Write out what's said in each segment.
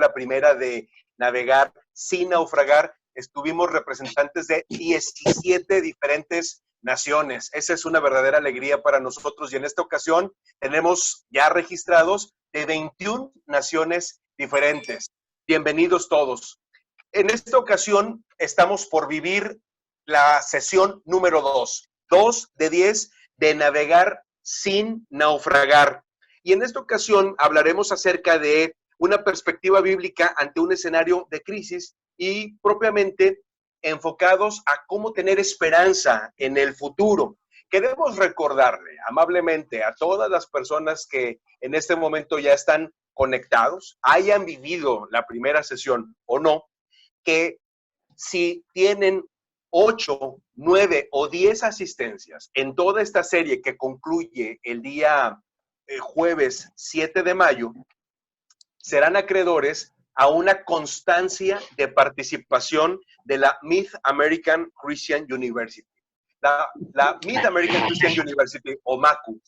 la primera de navegar sin naufragar, estuvimos representantes de 17 diferentes naciones. Esa es una verdadera alegría para nosotros y en esta ocasión tenemos ya registrados de 21 naciones diferentes. Bienvenidos todos. En esta ocasión estamos por vivir la sesión número 2 de 10 de navegar sin naufragar. Y en esta ocasión hablaremos acerca de una perspectiva bíblica ante un escenario de crisis y propiamente enfocados a cómo tener esperanza en el futuro. Queremos recordarle amablemente a todas las personas que en este momento ya están conectados, hayan vivido la primera sesión o no, que si tienen 8, 9 o 10 asistencias en toda esta serie que concluye el día jueves 7 de mayo, serán acreedores a una constancia de participación de la Mid-American Christian University. La Mid-American Christian University, o MACU,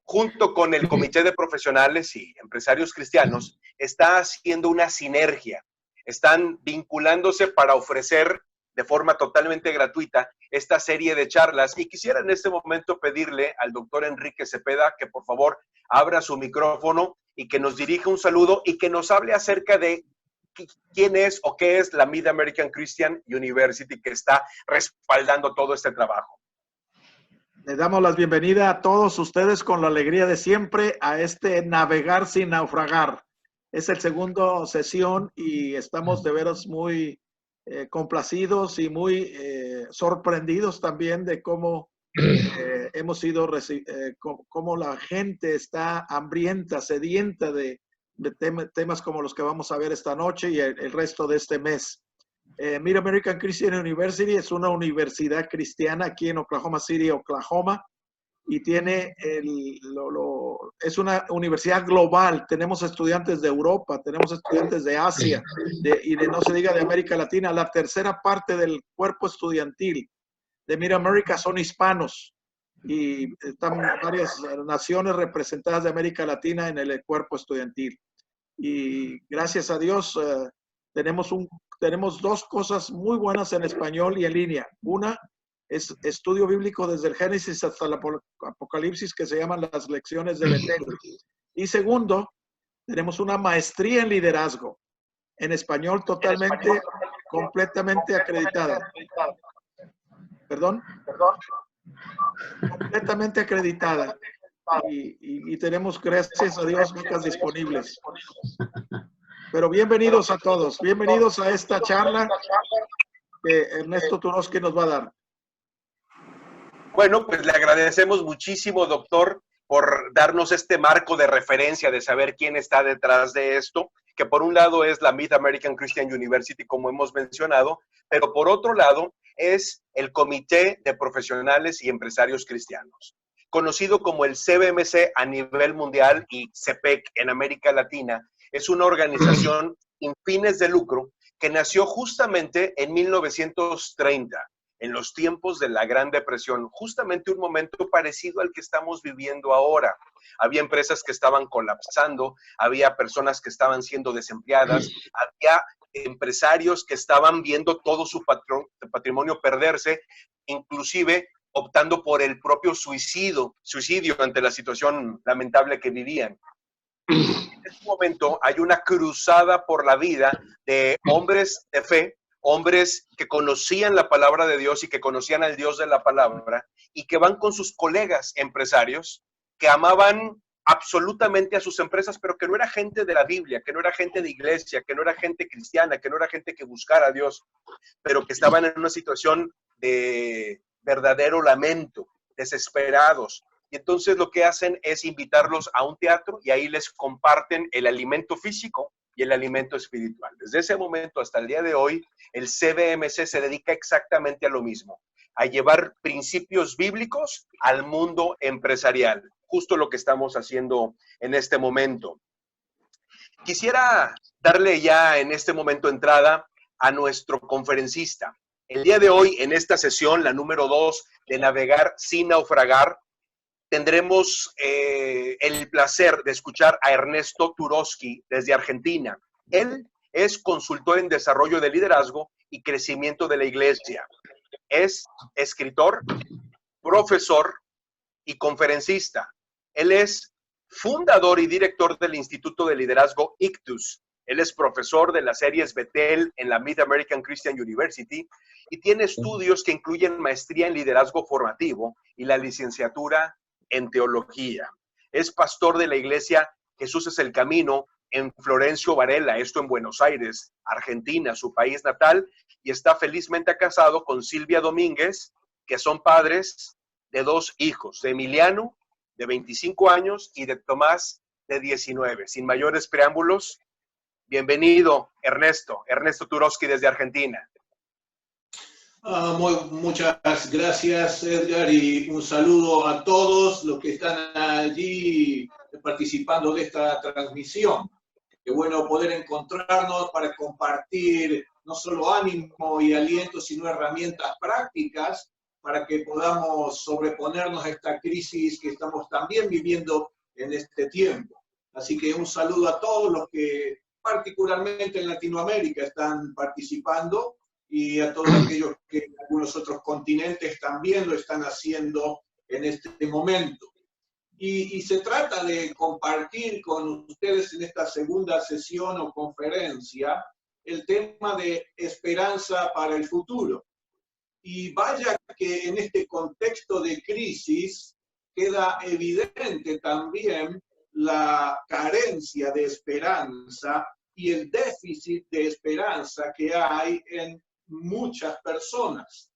junto con el Comité de Profesionales y Empresarios Cristianos, está haciendo una sinergia. Están vinculándose para ofrecer de forma totalmente gratuita esta serie de charlas. Y quisiera en este momento pedirle al doctor Enrique Cepeda que por favor abra su micrófono y que nos dirija un saludo y que nos hable acerca de quién es o qué es la Mid-American Christian University que está respaldando todo este trabajo. Les damos la bienvenida a todos ustedes con la alegría de siempre a este Navegar sin Naufragar. Es el segundo sesión y estamos de veras muy complacidos y muy sorprendidos también de cómo hemos sido, cómo la gente está hambrienta, sedienta de temas como los que vamos a ver esta noche y el resto de este mes. Mid-American Christian University es una universidad cristiana aquí en Oklahoma City, Oklahoma, y tiene es una universidad global. Tenemos estudiantes de Europa, tenemos estudiantes de Asia y no se diga de América Latina. La tercera parte del cuerpo estudiantil de Mid-America son hispanos y están varias naciones representadas de América Latina en el cuerpo estudiantil. Y gracias a Dios tenemos dos cosas muy buenas en español y en línea. Una es estudio bíblico desde el Génesis hasta el Apocalipsis, que se llaman las lecciones de Betel. Y segundo, tenemos una maestría en liderazgo en español totalmente, completamente acreditada. ¿Perdón? Completamente acreditada. Y tenemos, gracias a Dios, becas disponibles. Pero bienvenidos a todos, bienvenidos a esta charla que Ernesto Turoski nos va a dar. Bueno, pues le agradecemos muchísimo, doctor, por darnos este marco de referencia, de saber quién está detrás de esto, que por un lado es la Mid-American Christian University, como hemos mencionado, pero por otro lado es el Comité de Profesionales y Empresarios Cristianos, conocido como el CBMC a nivel mundial y CPEC en América Latina. Es una organización sin fines de lucro que nació justamente en 1930, en los tiempos de la Gran Depresión, justamente un momento parecido al que estamos viviendo ahora. Había empresas que estaban colapsando, había personas que estaban siendo desempleadas, había empresarios que estaban viendo todo su patrimonio perderse, inclusive optando por el propio suicidio ante la situación lamentable que vivían. En este momento hay una cruzada por la vida de hombres de fe, hombres que conocían la palabra de Dios y que conocían al Dios de la palabra y que van con sus colegas empresarios que amaban absolutamente a sus empresas, pero que no era gente de la Biblia, que no era gente de iglesia, que no era gente cristiana, que no era gente que buscara a Dios, pero que estaban en una situación de verdadero lamento, desesperados. Y entonces lo que hacen es invitarlos a un teatro y ahí les comparten el alimento físico y el alimento espiritual. Desde ese momento hasta el día de hoy, el CBMC se dedica exactamente a lo mismo, a llevar principios bíblicos al mundo empresarial, justo lo que estamos haciendo en este momento. Quisiera darle ya en este momento entrada a nuestro conferencista. El día de hoy, en esta sesión, la número 2 de Navegar sin Naufragar, tendremos el placer de escuchar a Ernesto Turoski desde Argentina. Él es consultor en desarrollo de liderazgo y crecimiento de la iglesia. Es escritor, profesor y conferencista. Él es fundador y director del Instituto de Liderazgo Ictus. Él es profesor de las series Bethel en la Mid American Christian University y tiene estudios que incluyen maestría en liderazgo formativo y la licenciatura en teología. Es pastor de la iglesia Jesús es el Camino en Florencio Varela, esto en Buenos Aires, Argentina, su país natal, y está felizmente casado con Silvia Domínguez, que son padres de 2 hijos, de Emiliano, de 25 años, y de Tomás, de 19. Sin mayores preámbulos, bienvenido, Ernesto Turoski desde Argentina. Muchas gracias, Edgar, y un saludo a todos los que están allí participando de esta transmisión. Qué bueno poder encontrarnos para compartir no solo ánimo y aliento, sino herramientas prácticas para que podamos sobreponernos a esta crisis que estamos también viviendo en este tiempo. Así que un saludo a todos los que particularmente en Latinoamérica están participando y a todos aquellos que en algunos otros continentes también lo están haciendo en este momento. Y se trata de compartir con ustedes en esta segunda sesión o conferencia el tema de esperanza para el futuro. Y vaya que en este contexto de crisis queda evidente también la carencia de esperanza y el déficit de esperanza que hay en muchas personas.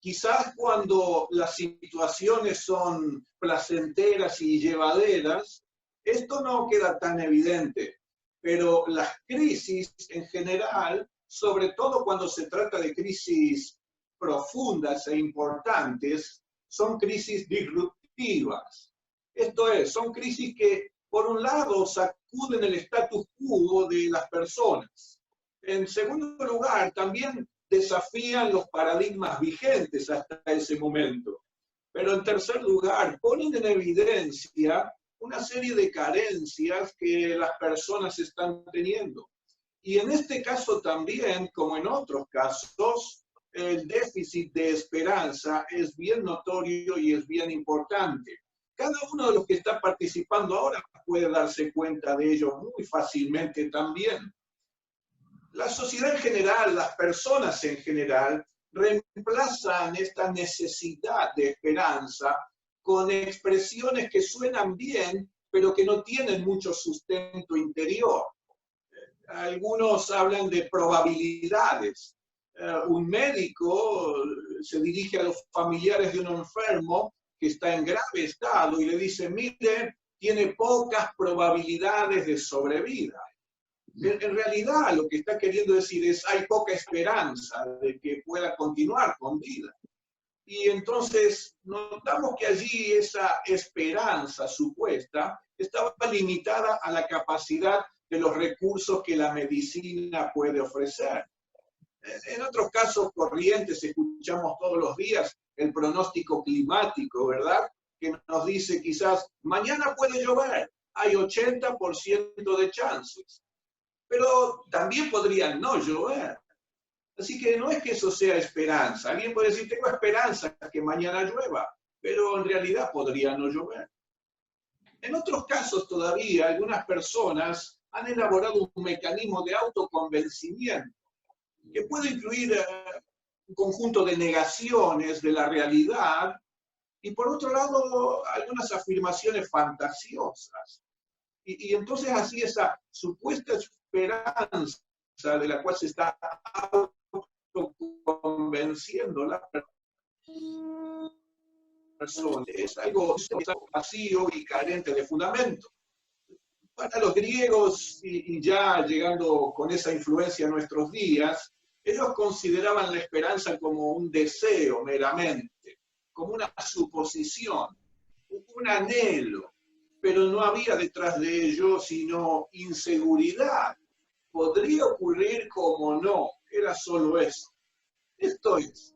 Quizás cuando las situaciones son placenteras y llevaderas, esto no queda tan evidente, pero las crisis en general, sobre todo cuando se trata de crisis profundas e importantes, son crisis disruptivas. Esto es, son crisis que, por un lado, sacuden el status quo de las personas. En segundo lugar, también desafían los paradigmas vigentes hasta ese momento. Pero en tercer lugar, ponen en evidencia una serie de carencias que las personas están teniendo. Y en este caso también, como en otros casos, el déficit de esperanza es bien notorio y es bien importante. Cada uno de los que está participando ahora puede darse cuenta de ello muy fácilmente también. La sociedad en general, las personas en general, reemplazan esta necesidad de esperanza con expresiones que suenan bien, pero que no tienen mucho sustento interior. Algunos hablan de probabilidades. Un médico se dirige a los familiares de un enfermo que está en grave estado y le dice, mire, tiene pocas probabilidades de sobrevida. En realidad lo que está queriendo decir es hay poca esperanza de que pueda continuar con vida. Y entonces notamos que allí esa esperanza supuesta estaba limitada a la capacidad de los recursos que la medicina puede ofrecer. En otros casos corrientes escuchamos todos los días el pronóstico climático, ¿verdad? Que nos dice quizás mañana puede llover, hay 80% de chances. Pero también podrían no llover. Así que no es que eso sea esperanza. Alguien puede decir, tengo esperanza que mañana llueva, pero en realidad podría no llover. En otros casos todavía, algunas personas han elaborado un mecanismo de autoconvencimiento que puede incluir un conjunto de negaciones de la realidad y, por otro lado, algunas afirmaciones fantasiosas. Y entonces así esa supuesta esperanza de la cual se está autoconvenciendo la persona es algo vacío y carente de fundamento. Para los griegos, y ya llegando con esa influencia a nuestros días, ellos consideraban la esperanza como un deseo meramente, como una suposición, un anhelo, pero no había detrás de ello sino inseguridad. Podría ocurrir como no, era solo eso. Esto es,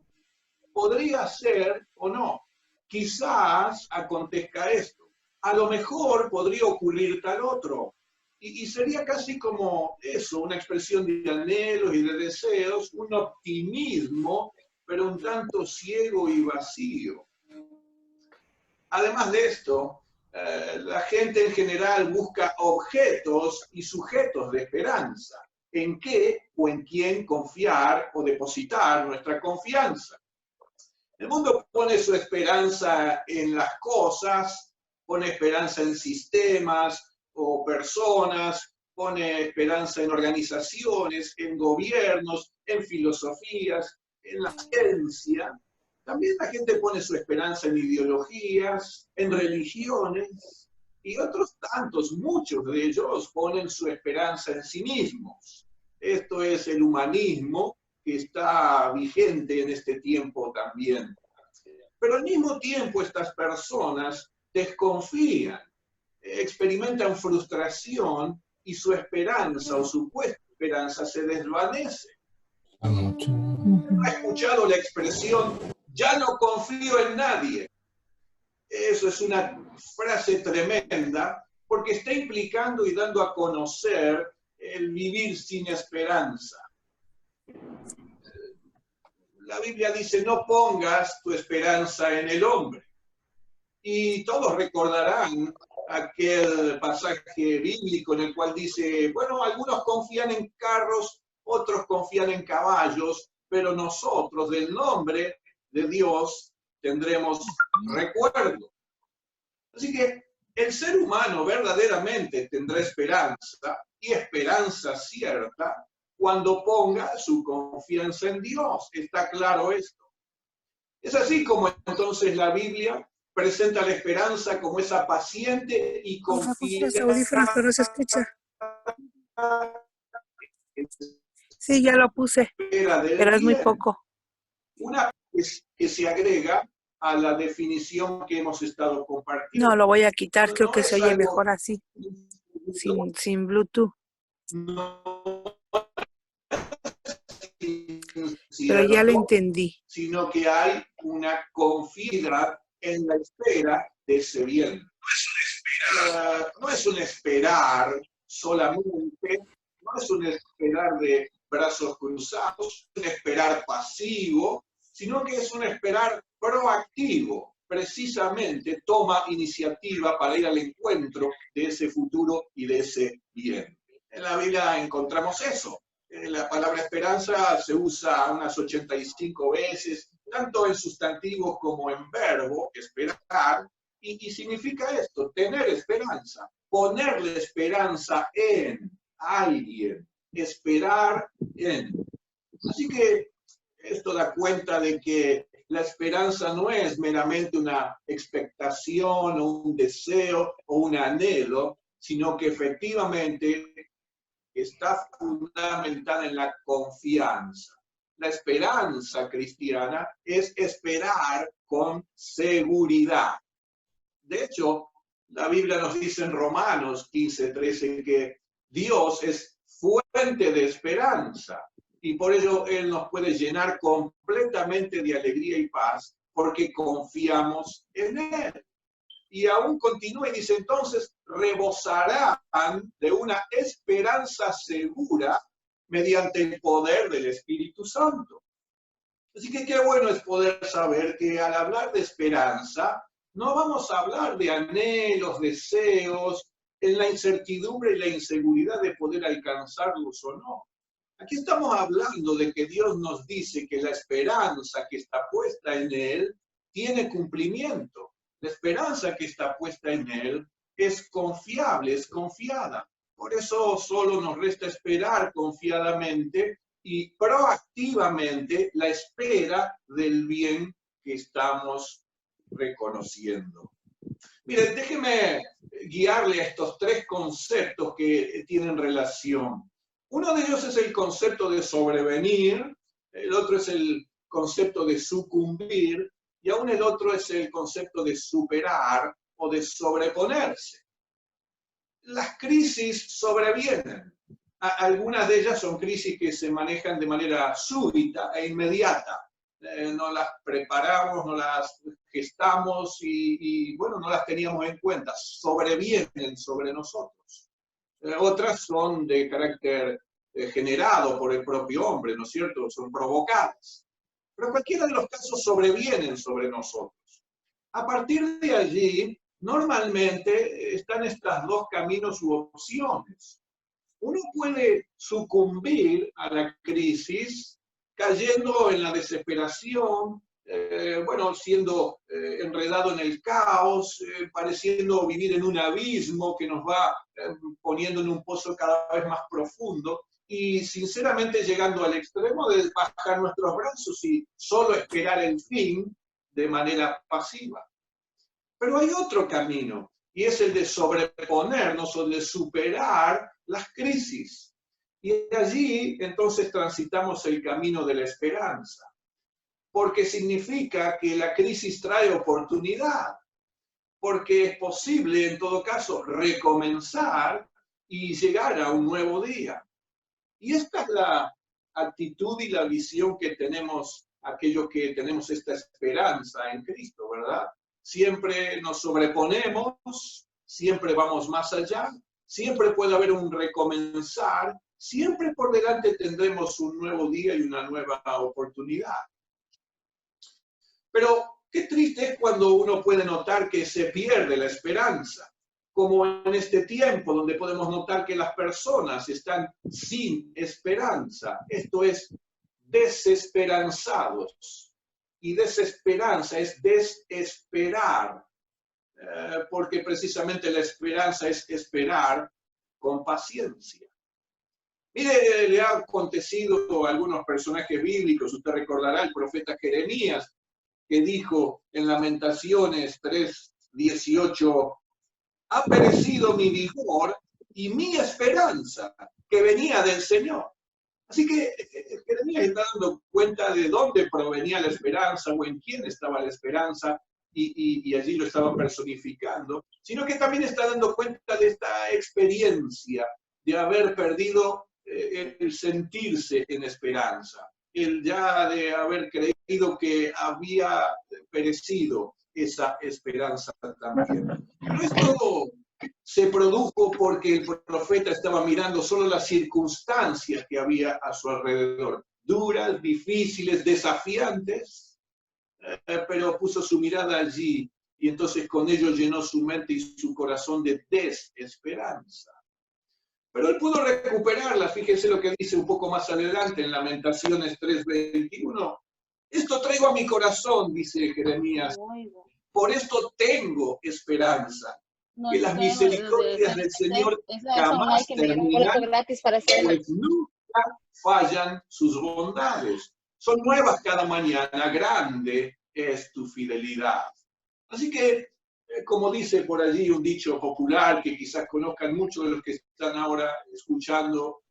podría ser o no. Quizás acontezca esto. A lo mejor podría ocurrir tal otro. Y sería casi como eso, una expresión de anhelos y de deseos, un optimismo, pero un tanto ciego y vacío. Además de esto, la gente en general busca objetos y sujetos de esperanza. ¿En qué o en quién confiar o depositar nuestra confianza? El mundo pone su esperanza en las cosas, pone esperanza en sistemas o personas, pone esperanza en organizaciones, en gobiernos, en filosofías, en la ciencia. También la gente pone su esperanza en ideologías, en religiones, y otros tantos, muchos de ellos, ponen su esperanza en sí mismos. Esto es el humanismo que está vigente en este tiempo también. Pero al mismo tiempo estas personas desconfían, experimentan frustración y su esperanza o supuesta esperanza se desvanece. ¿Ha escuchado la expresión, ya no confío en nadie? Eso es una frase tremenda porque está implicando y dando a conocer el vivir sin esperanza. La Biblia dice, no pongas tu esperanza en el hombre. Y todos recordarán aquel pasaje bíblico en el cual dice, bueno, algunos confían en carros, otros confían en caballos, pero nosotros del nombre de Dios tendremos recuerdo. Así que el ser humano verdaderamente tendrá esperanza, y esperanza cierta, cuando ponga su confianza en Dios. ¿Está claro esto? Es así como entonces la Biblia presenta la esperanza como esa paciente y confiada. Los audífonos, pero no se escucha. Sí, ya lo puse, pero es muy poco. Una que se agrega a la definición que hemos estado compartiendo. No, lo voy a quitar, creo que se oye mejor así, sin Bluetooth. Pero ya lo entendí. Sino que hay una confianza en la espera de ese bien. No es un esperar solamente, no es un esperar de brazos cruzados, un esperar pasivo, sino que es un esperar proactivo. Precisamente toma iniciativa para ir al encuentro de ese futuro y de ese bien. En la Biblia encontramos eso. La palabra esperanza se usa unas 85 veces, tanto en sustantivos como en verbo, esperar, y significa esto, tener esperanza, ponerle esperanza en alguien, esperar en. Así que esto da cuenta de que la esperanza no es meramente una expectación o un deseo o un anhelo, sino que efectivamente está fundamentada en la confianza. La esperanza cristiana es esperar con seguridad. De hecho, la Biblia nos dice en Romanos 15:13 que Dios es fuente de esperanza y por ello Él nos puede llenar completamente de alegría y paz porque confiamos en Él. Y aún continúa y dice, entonces rebosarán de una esperanza segura mediante el poder del Espíritu Santo. Así que qué bueno es poder saber que al hablar de esperanza, no vamos a hablar de anhelos, deseos, en la incertidumbre y la inseguridad de poder alcanzarlos o no. Aquí estamos hablando de que Dios nos dice que la esperanza que está puesta en Él tiene cumplimiento. La esperanza que está puesta en Él es confiable, es confiada. Por eso solo nos resta esperar confiadamente y proactivamente la espera del bien que estamos reconociendo. Miren, déjeme guiarle a estos tres conceptos que tienen relación. Uno de ellos es el concepto de sobrevenir, el otro es el concepto de sucumbir, y aún el otro es el concepto de superar o de sobreponerse. Las crisis sobrevienen. Algunas de ellas son crisis que se manejan de manera súbita e inmediata. No las preparamos, no las gestamos y bueno, no las teníamos en cuenta. Sobrevienen sobre nosotros. Otras son de carácter generado por el propio hombre, ¿no es cierto? Son provocadas. Pero cualquiera de los casos sobrevienen sobre nosotros. A partir de allí, normalmente están estas dos caminos u opciones. Uno puede sucumbir a la crisis cayendo en la desesperación, bueno, siendo enredado en el caos, pareciendo vivir en un abismo que nos va poniendo en un pozo cada vez más profundo y sinceramente llegando al extremo de bajar nuestros brazos y solo esperar el fin de manera pasiva. Pero hay otro camino, y es el de sobreponernos o de superar las crisis. Y allí entonces transitamos el camino de la esperanza, porque significa que la crisis trae oportunidad, porque es posible en todo caso recomenzar y llegar a un nuevo día. Y esta es la actitud y la visión que tenemos aquellos que tenemos esta esperanza en Cristo, ¿verdad? Siempre nos sobreponemos, siempre vamos más allá, siempre puede haber un recomenzar, siempre por delante tendremos un nuevo día y una nueva oportunidad. Pero qué triste es cuando uno puede notar que se pierde la esperanza, como en este tiempo donde podemos notar que las personas están sin esperanza, esto es, desesperanzados. Y desesperanza es desesperar, porque precisamente la esperanza es esperar con paciencia. Mire, le ha acontecido a algunos personajes bíblicos, usted recordará el profeta Jeremías, que dijo en Lamentaciones 3:18, ha perecido mi vigor y mi esperanza, que venía del Señor. Así que Jeremías está dando cuenta de dónde provenía la esperanza o en quién estaba la esperanza y allí lo estaba personificando, sino que también está dando cuenta de esta experiencia de haber perdido el sentirse en esperanza, el ya de haber creído que había perecido esa esperanza también. Pero esto se produjo porque el profeta estaba mirando solo las circunstancias que había a su alrededor, duras, difíciles, desafiantes, pero puso su mirada allí y entonces con ello llenó su mente y su corazón de desesperanza. Pero él pudo recuperarla, fíjense lo que dice un poco más adelante en Lamentaciones 3:21. Esto traigo a mi corazón, dice Jeremías, por esto tengo esperanza. Que las misericordias del Señor jamás terminan, pues nunca fallan sus bondades. Son nuevas cada mañana, grande es tu fidelidad. Así que, como dice por allí un dicho popular que quizás conozcan muchos de los que están ahora escuchando,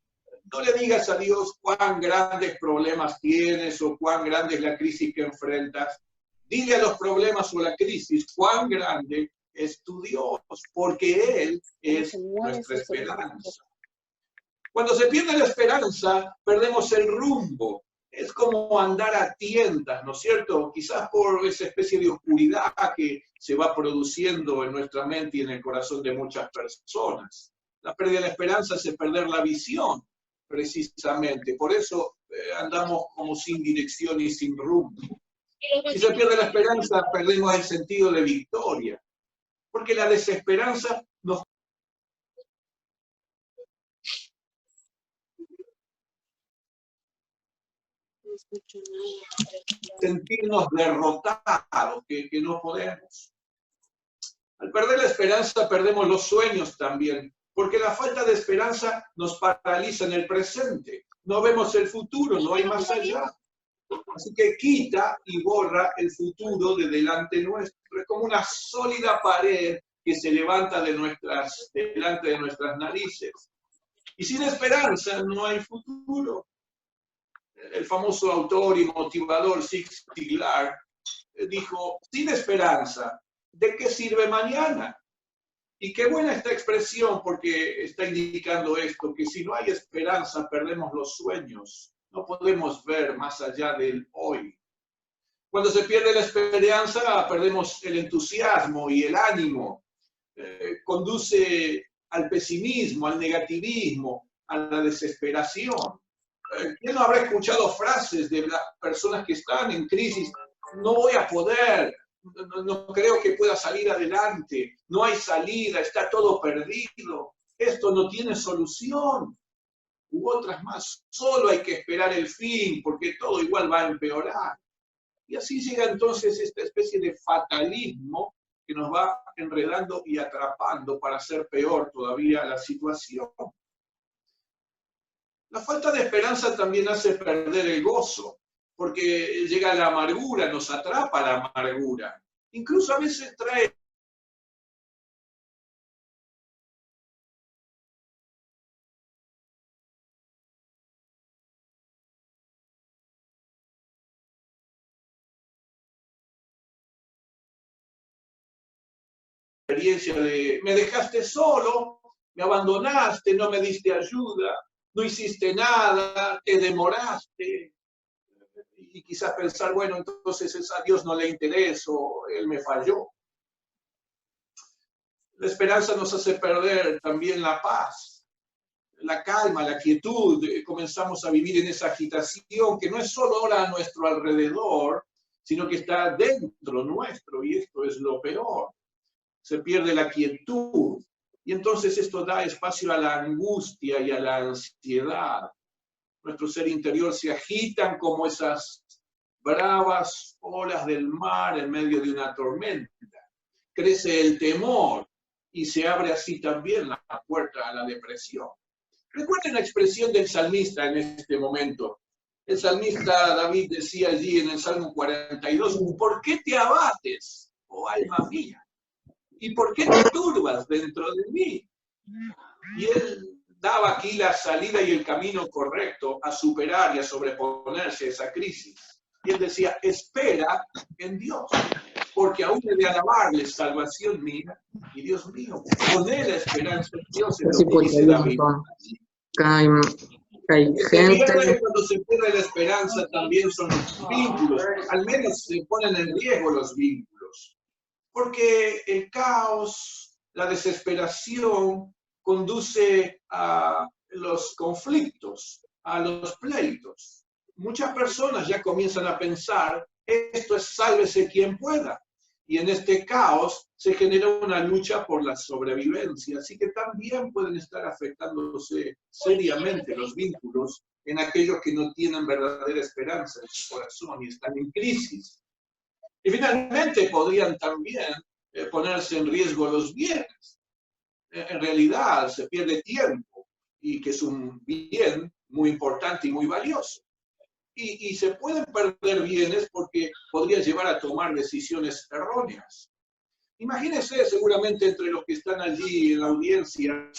no le digas a Dios cuán grandes problemas tienes o cuán grande es la crisis que enfrentas. Dile a los problemas o la crisis cuán grande es tu Dios, porque Él es nuestra esperanza. Cuando se pierde la esperanza, perdemos el rumbo. Es como andar a tientas, ¿no es cierto? Quizás por esa especie de oscuridad que se va produciendo en nuestra mente y en el corazón de muchas personas. La pérdida de la esperanza es perder la visión, precisamente. Por eso andamos como sin dirección y sin rumbo. Si se pierde la esperanza, perdemos el sentido de victoria. Porque la desesperanza nos sentirnos derrotados, que no podemos. Al perder la esperanza, perdemos los sueños también, porque la falta de esperanza nos paraliza en el presente. No vemos el futuro, no hay más allá. Así que quita y borra el futuro de delante nuestro. Es como una sólida pared que se levanta delante de nuestras narices. Y sin esperanza no hay futuro. El famoso autor y motivador Zig Ziglar dijo, sin esperanza, ¿de qué sirve mañana? Y qué buena esta expresión porque está indicando esto, que si no hay esperanza perdemos los sueños, no podemos ver más allá del hoy. Cuando se pierde la esperanza perdemos el entusiasmo y el ánimo, conduce al pesimismo, al negativismo, a la desesperación. ¿Quién no habrá escuchado frases de las personas que están en crisis? No voy a poder, no creo que pueda salir adelante, no hay salida, está todo perdido, esto no tiene solución. U otras más, solo hay que esperar el fin, porque todo igual va a empeorar. Y así llega entonces esta especie de fatalismo que nos va enredando y atrapando para hacer peor todavía la situación. La falta de esperanza también hace perder el gozo, porque llega la amargura, nos atrapa la amargura. Incluso a veces trae experiencia de me dejaste solo, me abandonaste, no me diste ayuda, no hiciste nada, te demoraste. Y quizás pensar, bueno, entonces a Dios no le interesó, Él me falló. La esperanza nos hace perder también la paz, la calma, la quietud. Comenzamos a vivir en esa agitación que no es solo ahora a nuestro alrededor, sino que está dentro nuestro, y esto es lo peor. Se pierde la quietud, y entonces esto da espacio a la angustia y a la ansiedad. Nuestro ser interior se agitan como esas bravas olas del mar en medio de una tormenta. Crece el temor y se abre así también la puerta a la depresión. Recuerden la expresión del salmista en este momento. El salmista David decía allí en el Salmo 42, ¿por qué te abates, oh alma mía? ¿Y por qué te turbas dentro de mí? Y él daba aquí la salida y el camino correcto a superar y a sobreponerse a esa crisis. Y él decía, espera en Dios, porque aún he de alabarle salvación mía, y Dios mío, poné la esperanza en Dios, en lo que dice David. Hay Se gente, pierde cuando se pierde la esperanza también son los vínculos, al menos se ponen en riesgo los vínculos, porque el caos, la desesperación conduce a los conflictos, a los pleitos. Muchas personas ya comienzan a pensar, esto es sálvese quien pueda. Y en este caos se genera una lucha por la sobrevivencia. Así que también pueden estar afectándose seriamente los vínculos en aquellos que no tienen verdadera esperanza en su corazón y están en crisis. Y finalmente podrían también ponerse en riesgo los bienes. En realidad se pierde tiempo, y que es un bien muy importante y muy valioso. Y se pueden perder bienes porque podría llevar a tomar decisiones erróneas. Imagínense, seguramente entre los que están allí en la audiencia,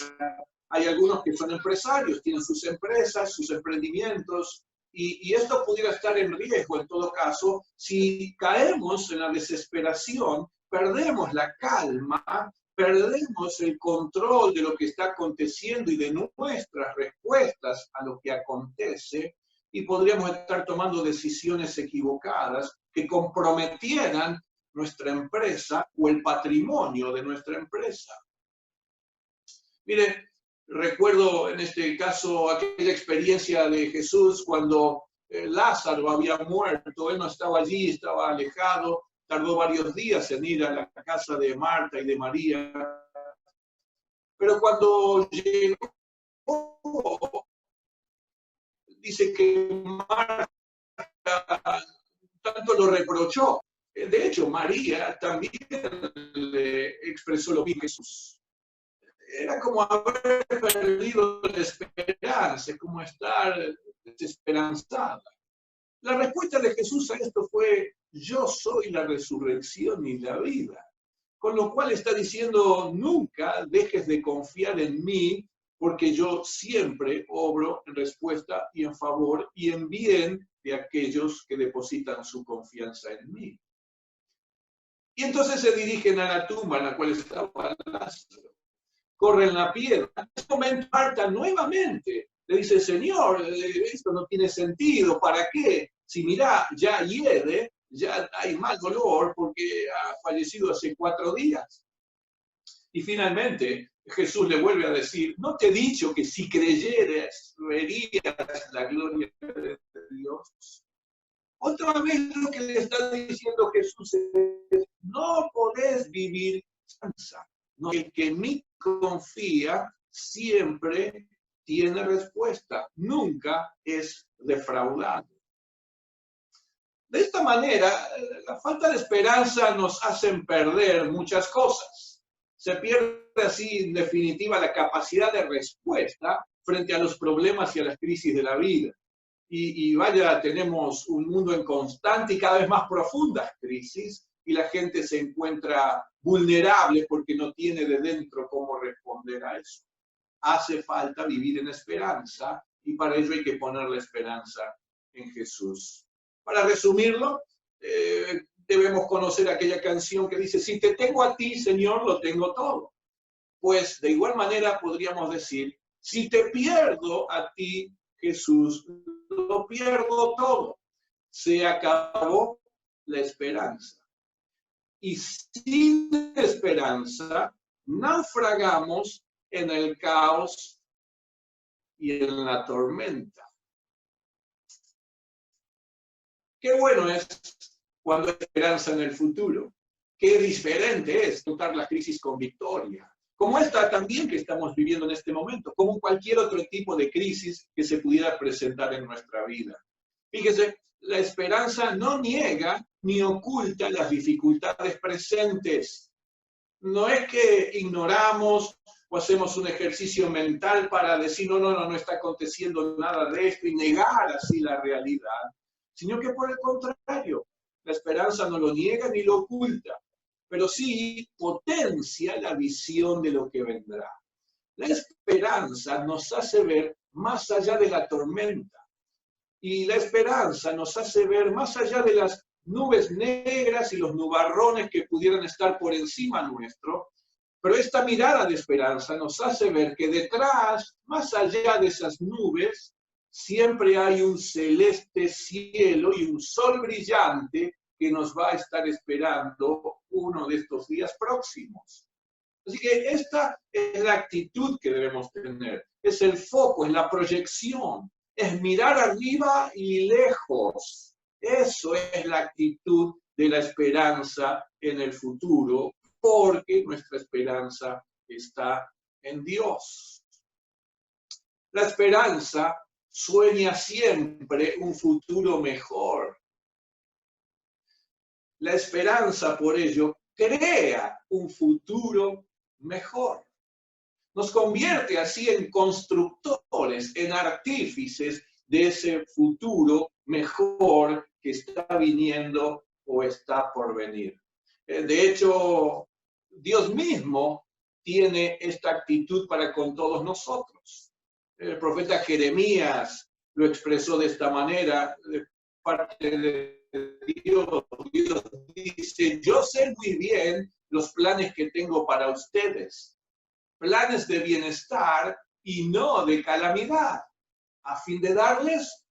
hay algunos que son empresarios, tienen sus empresas, sus emprendimientos, y esto pudiera estar en riesgo en todo caso si caemos en la desesperación, perdemos la calma, perdemos el control de lo que está aconteciendo y de nuestras respuestas a lo que acontece, y podríamos estar tomando decisiones equivocadas que comprometieran nuestra empresa o el patrimonio de nuestra empresa. Mire, recuerdo en este caso aquella experiencia de Jesús cuando Lázaro había muerto, él no estaba allí, estaba alejado, tardó varios días en ir a la casa de Marta y de María, pero cuando llegó, dice que Marta tanto lo reprochó. De hecho, María también le expresó lo mismo que Jesús. Era como haber perdido la esperanza, como estar desesperanzada. La respuesta de Jesús a esto fue, yo soy la resurrección y la vida. Con lo cual está diciendo, nunca dejes de confiar en mí, porque yo siempre obro en respuesta y en favor y en bien de aquellos que depositan su confianza en mí. Y entonces se dirigen a la tumba en la cual estaba Lázaro. Corren la piedra. En ese momento Marta nuevamente le dice, Señor, esto no tiene sentido, ¿para qué? Si mirá, ya hiede, ya hay mal dolor porque ha fallecido hace 4 días. Y finalmente, Jesús le vuelve a decir, ¿no te he dicho que si creyeras, verías la gloria de Dios? Otra vez lo que le está diciendo Jesús es, no podés vivir esperanza. No, el que en mí confía siempre tiene respuesta, nunca es defraudado. De esta manera, la falta de esperanza nos hace perder muchas cosas. Se pierde así, en definitiva, la capacidad de respuesta frente a los problemas y a las crisis de la vida. Y vaya, tenemos un mundo en constante y cada vez más profundas crisis, y la gente se encuentra vulnerable porque no tiene de dentro cómo responder a eso. Hace falta vivir en esperanza, y para ello hay que poner la esperanza en Jesús. Para resumirlo, debemos conocer aquella canción que dice, si te tengo a ti, Señor, lo tengo todo. Pues de igual manera podríamos decir, si te pierdo a ti, Jesús, lo pierdo todo. Se acabó la esperanza. Y sin esperanza, naufragamos en el caos y en la tormenta. Qué bueno es cuando hay esperanza en el futuro. Qué diferente es afrontar la crisis con victoria. Como esta también que estamos viviendo en este momento, como cualquier otro tipo de crisis que se pudiera presentar en nuestra vida. Fíjese, la esperanza no niega ni oculta las dificultades presentes. No es que ignoramos o hacemos un ejercicio mental para decir, no está aconteciendo nada de esto y negar así la realidad, sino que por el contrario, la esperanza no lo niega ni lo oculta, pero sí potencia la visión de lo que vendrá. La esperanza nos hace ver más allá de la tormenta, y la esperanza nos hace ver más allá de las nubes negras y los nubarrones que pudieran estar por encima nuestro, pero esta mirada de esperanza nos hace ver que detrás, más allá de esas nubes, siempre hay un celeste cielo y un sol brillante que nos va a estar esperando uno de estos días próximos. Así que esta es la actitud que debemos tener, es el foco, es la proyección, es mirar arriba y lejos. Eso es la actitud de la esperanza en el futuro, porque nuestra esperanza está en Dios. La esperanza sueña siempre un futuro mejor. La esperanza, por ello, crea un futuro mejor. Nos convierte así en constructores, en artífices de ese futuro mejor que está viniendo o está por venir. De hecho, Dios mismo tiene esta actitud para con todos nosotros. El profeta Jeremías lo expresó de esta manera, de parte de Dios. Dios dice, yo sé muy bien los planes que tengo para ustedes, planes de bienestar y no de calamidad, a fin de darles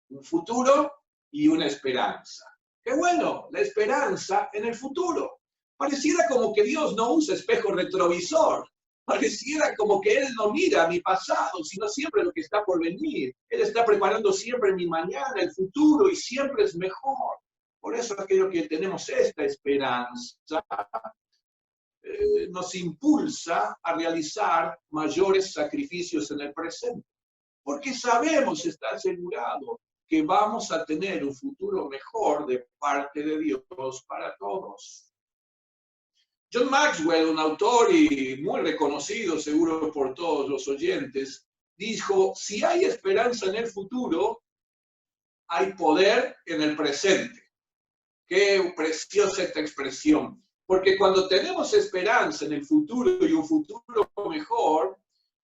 un futuro y una esperanza. ¡Qué bueno! La esperanza en el futuro. Pareciera como que Dios no usa espejo retrovisor. Pareciera como que Él no mira mi pasado, sino siempre lo que está por venir. Él está preparando siempre mi mañana, el futuro, y siempre es mejor. Por eso aquello que tenemos esta esperanza nos impulsa a realizar mayores sacrificios en el presente. Porque sabemos, está asegurado, que vamos a tener un futuro mejor de parte de Dios para todos. John Maxwell, un autor y muy reconocido seguro por todos los oyentes, dijo, si hay esperanza en el futuro, hay poder en el presente. Qué preciosa esta expresión. Porque cuando tenemos esperanza en el futuro y un futuro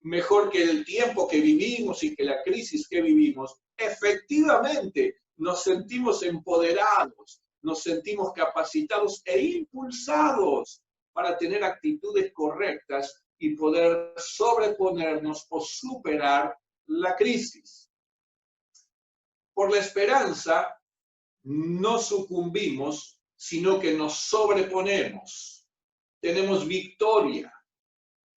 mejor que el tiempo que vivimos y que la crisis que vivimos, efectivamente nos sentimos empoderados, nos sentimos capacitados e impulsados para tener actitudes correctas y poder sobreponernos o superar la crisis. Por la esperanza no sucumbimos, sino que nos sobreponemos. Tenemos victoria.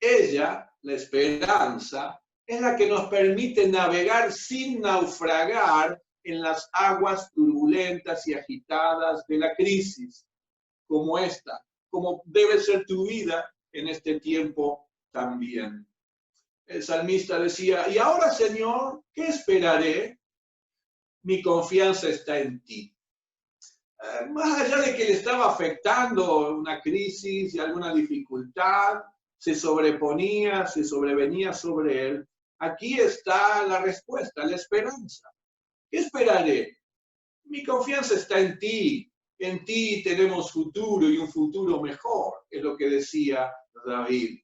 Ella, la esperanza, es la que nos permite navegar sin naufragar en las aguas turbulentas y agitadas de la crisis, como esta, como debe ser tu vida en este tiempo también. El salmista decía, y ahora, Señor, ¿qué esperaré? Mi confianza está en ti. Más allá de que le estaba afectando una crisis y alguna dificultad, se sobreponía, se sobrevenía sobre él, aquí está la respuesta, la esperanza. ¿Qué esperaré? Mi confianza está en ti tenemos futuro y un futuro mejor, es lo que decía David.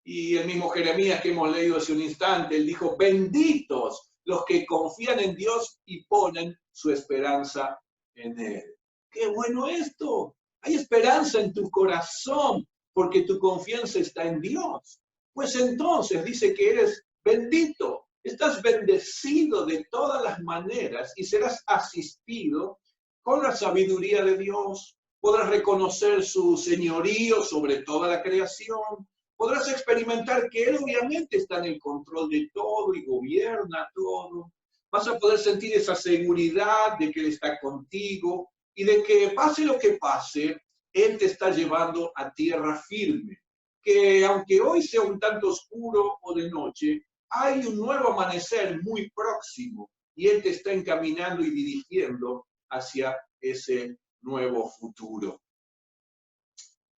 Y el mismo Jeremías que hemos leído hace un instante, él dijo, benditos los que confían en Dios y ponen su esperanza en Él. ¡Qué bueno esto! Hay esperanza en tu corazón porque tu confianza está en Dios. Pues entonces dice que eres bendito, estás bendecido de todas las maneras y serás asistido con la sabiduría de Dios. Podrás reconocer su señorío sobre toda la creación. Podrás experimentar que Él obviamente está en el control de todo y gobierna todo. Vas a poder sentir esa seguridad de que Él está contigo y de que pase lo que pase, Él te está llevando a tierra firme. Que aunque hoy sea un tanto oscuro o de noche, hay un nuevo amanecer muy próximo y Él te está encaminando y dirigiendo hacia ese nuevo futuro.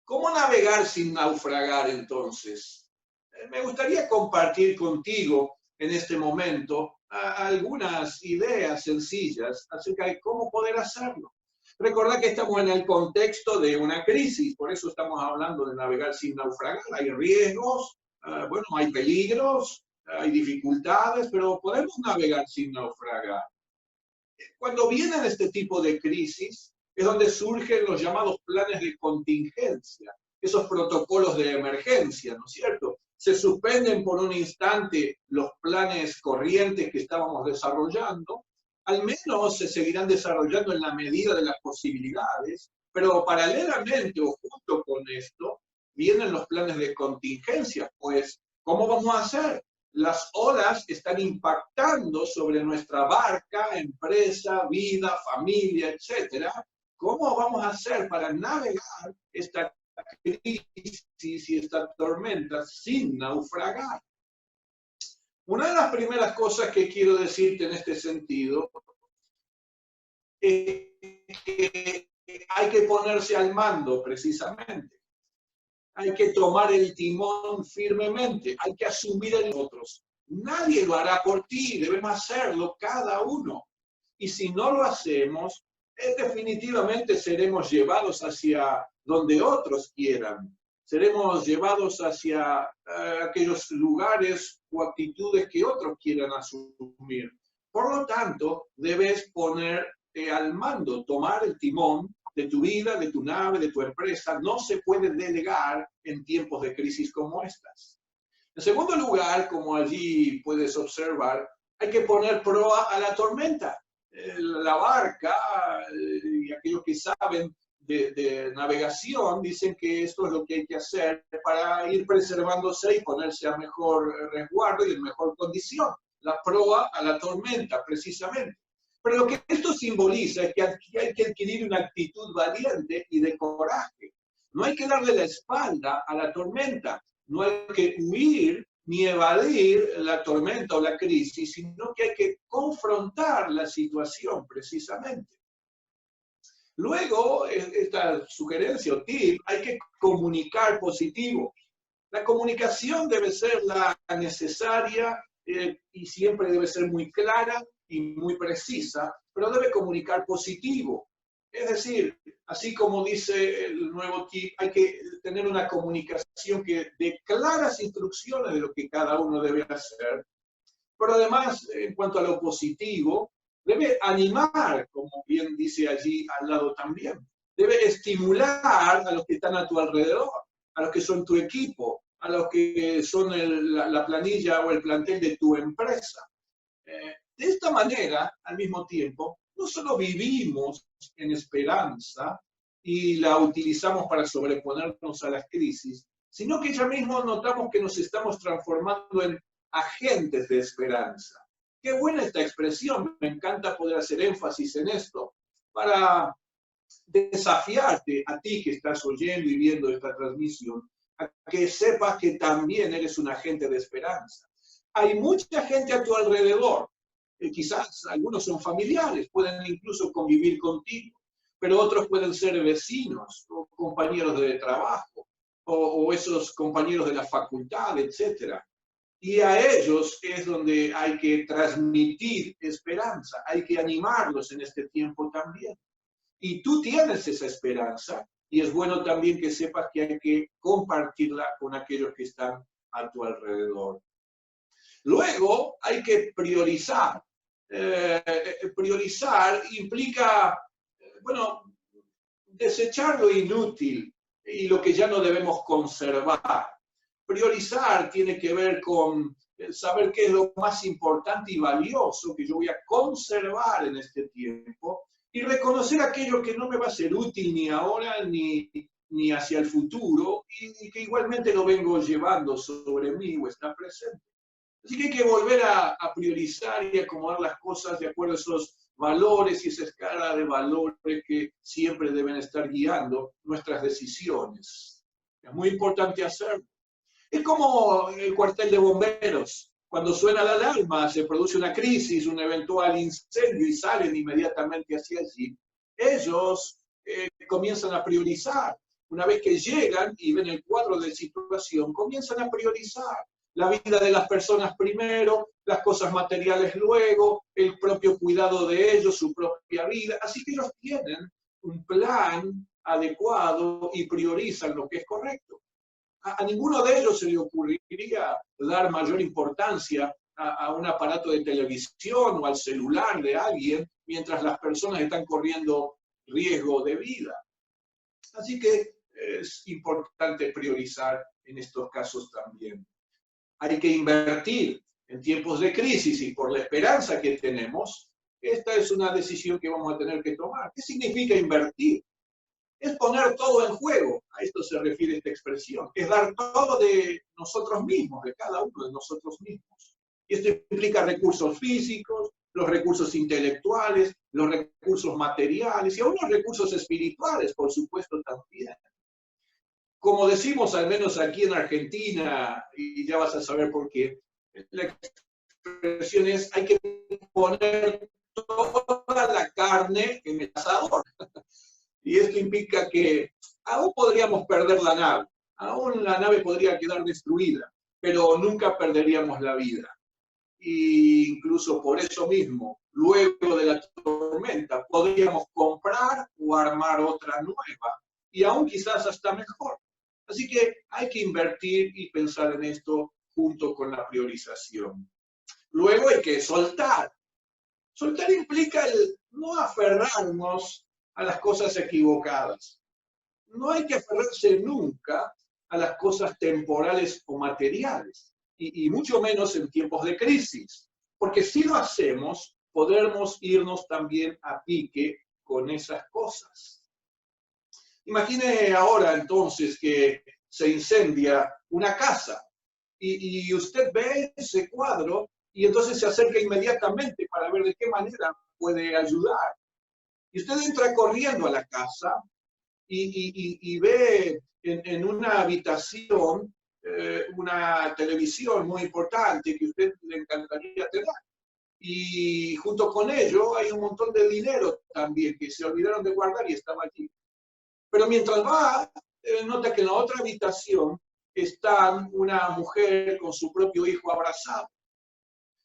¿Cómo navegar sin naufragar entonces? Me gustaría compartir contigo en este momento algunas ideas sencillas acerca de cómo poder hacerlo. Recordad que estamos en el contexto de una crisis, por eso estamos hablando de navegar sin naufragar. Hay riesgos, bueno, hay peligros, hay dificultades, pero podemos navegar sin naufragar. Cuando vienen este tipo de crisis, es donde surgen los llamados planes de contingencia, esos protocolos de emergencia, ¿no es cierto? Se suspenden por un instante los planes corrientes que estábamos desarrollando, al menos se seguirán desarrollando en la medida de las posibilidades, pero paralelamente o junto con esto, vienen los planes de contingencia, pues, ¿cómo vamos a hacer? Las olas están impactando sobre nuestra barca, empresa, vida, familia, etc. ¿Cómo vamos a hacer para navegar esta crisis y esta tormenta sin naufragar? Una de las primeras cosas que quiero decirte en este sentido es que hay que ponerse al mando precisamente. Hay que tomar el timón firmemente, hay que asumir el otros. Nadie lo hará por ti, debemos hacerlo cada uno. Y si no lo hacemos, definitivamente seremos llevados hacia donde otros quieran. Seremos llevados hacia aquellos lugares o actitudes que otros quieran asumir. Por lo tanto, debes ponerte al mando, tomar el timón de tu vida, de tu nave, de tu empresa. No se puede delegar en tiempos de crisis como estas. En segundo lugar, como allí puedes observar, hay que poner proa a la tormenta. La barca y aquellos que saben de navegación dicen que esto es lo que hay que hacer para ir preservándose y ponerse a mejor resguardo y en mejor condición. La proa a la tormenta, precisamente. Pero lo que esto simboliza es que hay que adquirir una actitud valiente y de coraje. No hay que darle la espalda a la tormenta, no hay que huir ni evadir la tormenta o la crisis, sino que hay que confrontar la situación precisamente. Luego, esta sugerencia o tip, hay que comunicar positivo. La comunicación debe ser la necesaria y siempre debe ser muy clara y muy precisa, pero debe comunicar positivo. Es decir, así como dice el nuevo tip, hay que tener una comunicación que dé claras instrucciones de lo que cada uno debe hacer, pero además, en cuanto a lo positivo, debe animar, como bien dice allí al lado también. Debe estimular a los que están a tu alrededor, a los que son tu equipo, a los que son la planilla o el plantel de tu empresa. De esta manera, al mismo tiempo, no solo vivimos en esperanza y la utilizamos para sobreponernos a las crisis, sino que ya mismo notamos que nos estamos transformando en agentes de esperanza. Qué buena esta expresión, me encanta poder hacer énfasis en esto, para desafiarte a ti que estás oyendo y viendo esta transmisión, a que sepas que también eres un agente de esperanza. Hay mucha gente a tu alrededor, quizás algunos son familiares, pueden incluso convivir contigo, pero otros pueden ser vecinos o compañeros de trabajo o esos compañeros de la facultad, etc. Y a ellos es donde hay que transmitir esperanza, hay que animarlos en este tiempo también. Y tú tienes esa esperanza y es bueno también que sepas que hay que compartirla con aquellos que están a tu alrededor. Luego hay que priorizar. Priorizar implica, bueno, desechar lo inútil y lo que ya no debemos conservar. Priorizar tiene que ver con saber qué es lo más importante y valioso que yo voy a conservar en este tiempo y reconocer aquello que no me va a ser útil ni ahora ni hacia el futuro y que igualmente lo vengo llevando sobre mí o está presente. Así que hay que volver a priorizar y acomodar las cosas de acuerdo a esos valores y esa escala de valores que siempre deben estar guiando nuestras decisiones. Es muy importante hacerlo. Es como el cuartel de bomberos. Cuando suena la alarma, se produce una crisis, un eventual incendio y salen inmediatamente hacia allí. Ellos comienzan a priorizar. Una vez que llegan y ven el cuadro de situación, comienzan a priorizar. La vida de las personas primero, las cosas materiales luego, el propio cuidado de ellos, su propia vida. Así que ellos tienen un plan adecuado y priorizan lo que es correcto. A ninguno de ellos se le ocurriría dar mayor importancia a un aparato de televisión o al celular de alguien mientras las personas están corriendo riesgo de vida. Así que es importante priorizar en estos casos también. Hay que invertir en tiempos de crisis y por la esperanza que tenemos, esta es una decisión que vamos a tener que tomar. ¿Qué significa invertir? Es poner todo en juego, a esto se refiere esta expresión, es dar todo de nosotros mismos, de cada uno de nosotros mismos. Y esto implica recursos físicos, los recursos intelectuales, los recursos materiales y aún los recursos espirituales, por supuesto, también. Como decimos, al menos aquí en Argentina, y ya vas a saber por qué, la expresión es, hay que poner toda la carne en el asador. Y esto implica que aún podríamos perder la nave, aún la nave podría quedar destruida, pero nunca perderíamos la vida. E incluso por eso mismo, luego de la tormenta, podríamos comprar o armar otra nueva, y aún quizás hasta mejor. Así que hay que invertir y pensar en esto junto con la priorización. Luego hay que soltar. Soltar implica el no aferrarnos a las cosas equivocadas. No hay que aferrarse nunca a las cosas temporales o materiales, y mucho menos en tiempos de crisis, porque si lo hacemos, podemos irnos también a pique con esas cosas. Imagine ahora entonces que se incendia una casa y usted ve ese cuadro y entonces se acerca inmediatamente para ver de qué manera puede ayudar. Y usted entra corriendo a la casa y ve en una habitación una televisión muy importante que a usted le encantaría tener. Y junto con ello hay un montón de dinero también que se olvidaron de guardar y estaba allí. Pero mientras va, nota que en la otra habitación está una mujer con su propio hijo abrazado.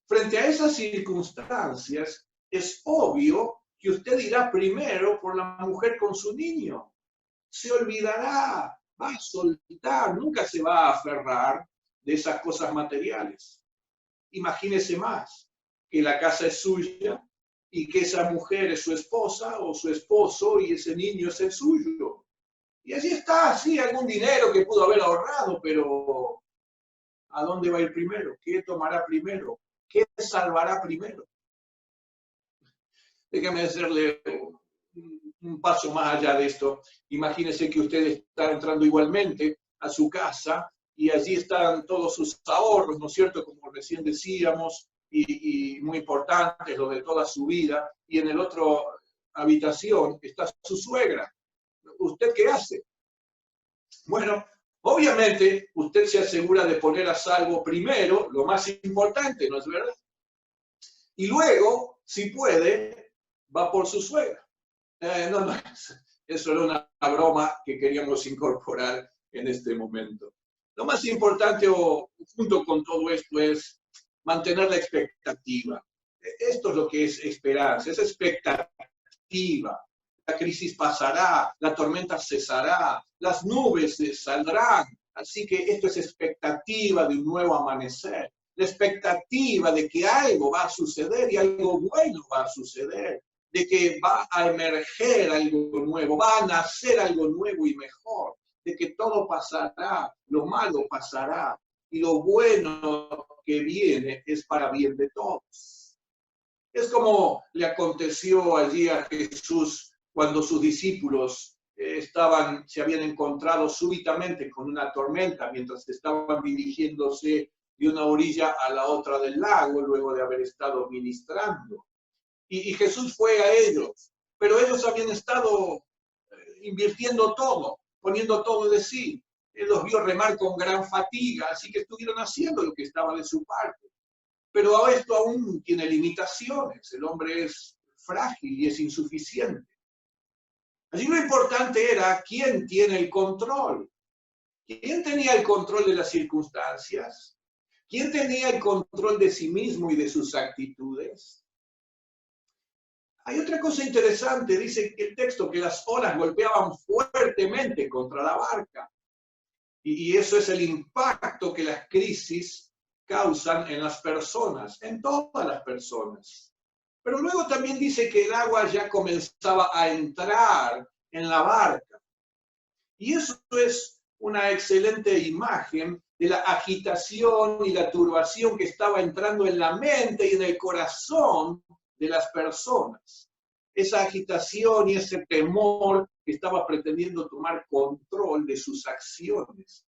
Frente a esas circunstancias, es obvio que usted irá primero por la mujer con su niño. Se olvidará, va a soltar, nunca se va a aferrar de esas cosas materiales. Imagínese más, que la casa es suya y que esa mujer es su esposa o su esposo y ese niño es el suyo. Y allí está, sí, algún dinero que pudo haber ahorrado, pero ¿a dónde va a ir primero? ¿Qué tomará primero? ¿Qué salvará primero? Déjeme hacerle un paso más allá de esto. Imagínese que usted está entrando igualmente a su casa y allí están todos sus ahorros, ¿no es cierto? Como recién decíamos, y muy importante, lo de toda su vida, y en el otro habitación está su suegra. ¿Usted qué hace? Bueno, obviamente usted se asegura de poner a salvo primero lo más importante, ¿no es verdad? Y luego, si puede, va por su suegra. No, eso era una broma que queríamos incorporar en este momento. Lo más importante, junto con todo esto, es mantener la expectativa. Esto es lo que es esperanza, es expectativa. La crisis pasará, la tormenta cesará, las nubes saldrán. Así que esto es expectativa de un nuevo amanecer. La expectativa de que algo va a suceder y algo bueno va a suceder. De que va a emerger algo nuevo, va a nacer algo nuevo y mejor. De que todo pasará, lo malo pasará y lo bueno que viene es para bien de todos. Es como le aconteció allí a Jesús cuando sus discípulos se habían encontrado súbitamente con una tormenta mientras estaban dirigiéndose de una orilla a la otra del lago luego de haber estado ministrando. Y Jesús fue a ellos, pero ellos habían estado invirtiendo todo, poniendo todo de sí. Él los vio remar con gran fatiga, así que estuvieron haciendo lo que estaba de su parte. Pero esto aún tiene limitaciones, el hombre es frágil y es insuficiente. Allí lo importante era quién tiene el control. ¿Quién tenía el control de las circunstancias? ¿Quién tenía el control de sí mismo y de sus actitudes? Hay otra cosa interesante, dice el texto, que las olas golpeaban fuertemente contra la barca. Y eso es el impacto que las crisis causan en las personas, en todas las personas. Pero luego también dice que el agua ya comenzaba a entrar en la barca. Y eso es una excelente imagen de la agitación y la turbación que estaba entrando en la mente y en el corazón de las personas. Esa agitación y ese temor que estaba pretendiendo tomar control de sus acciones.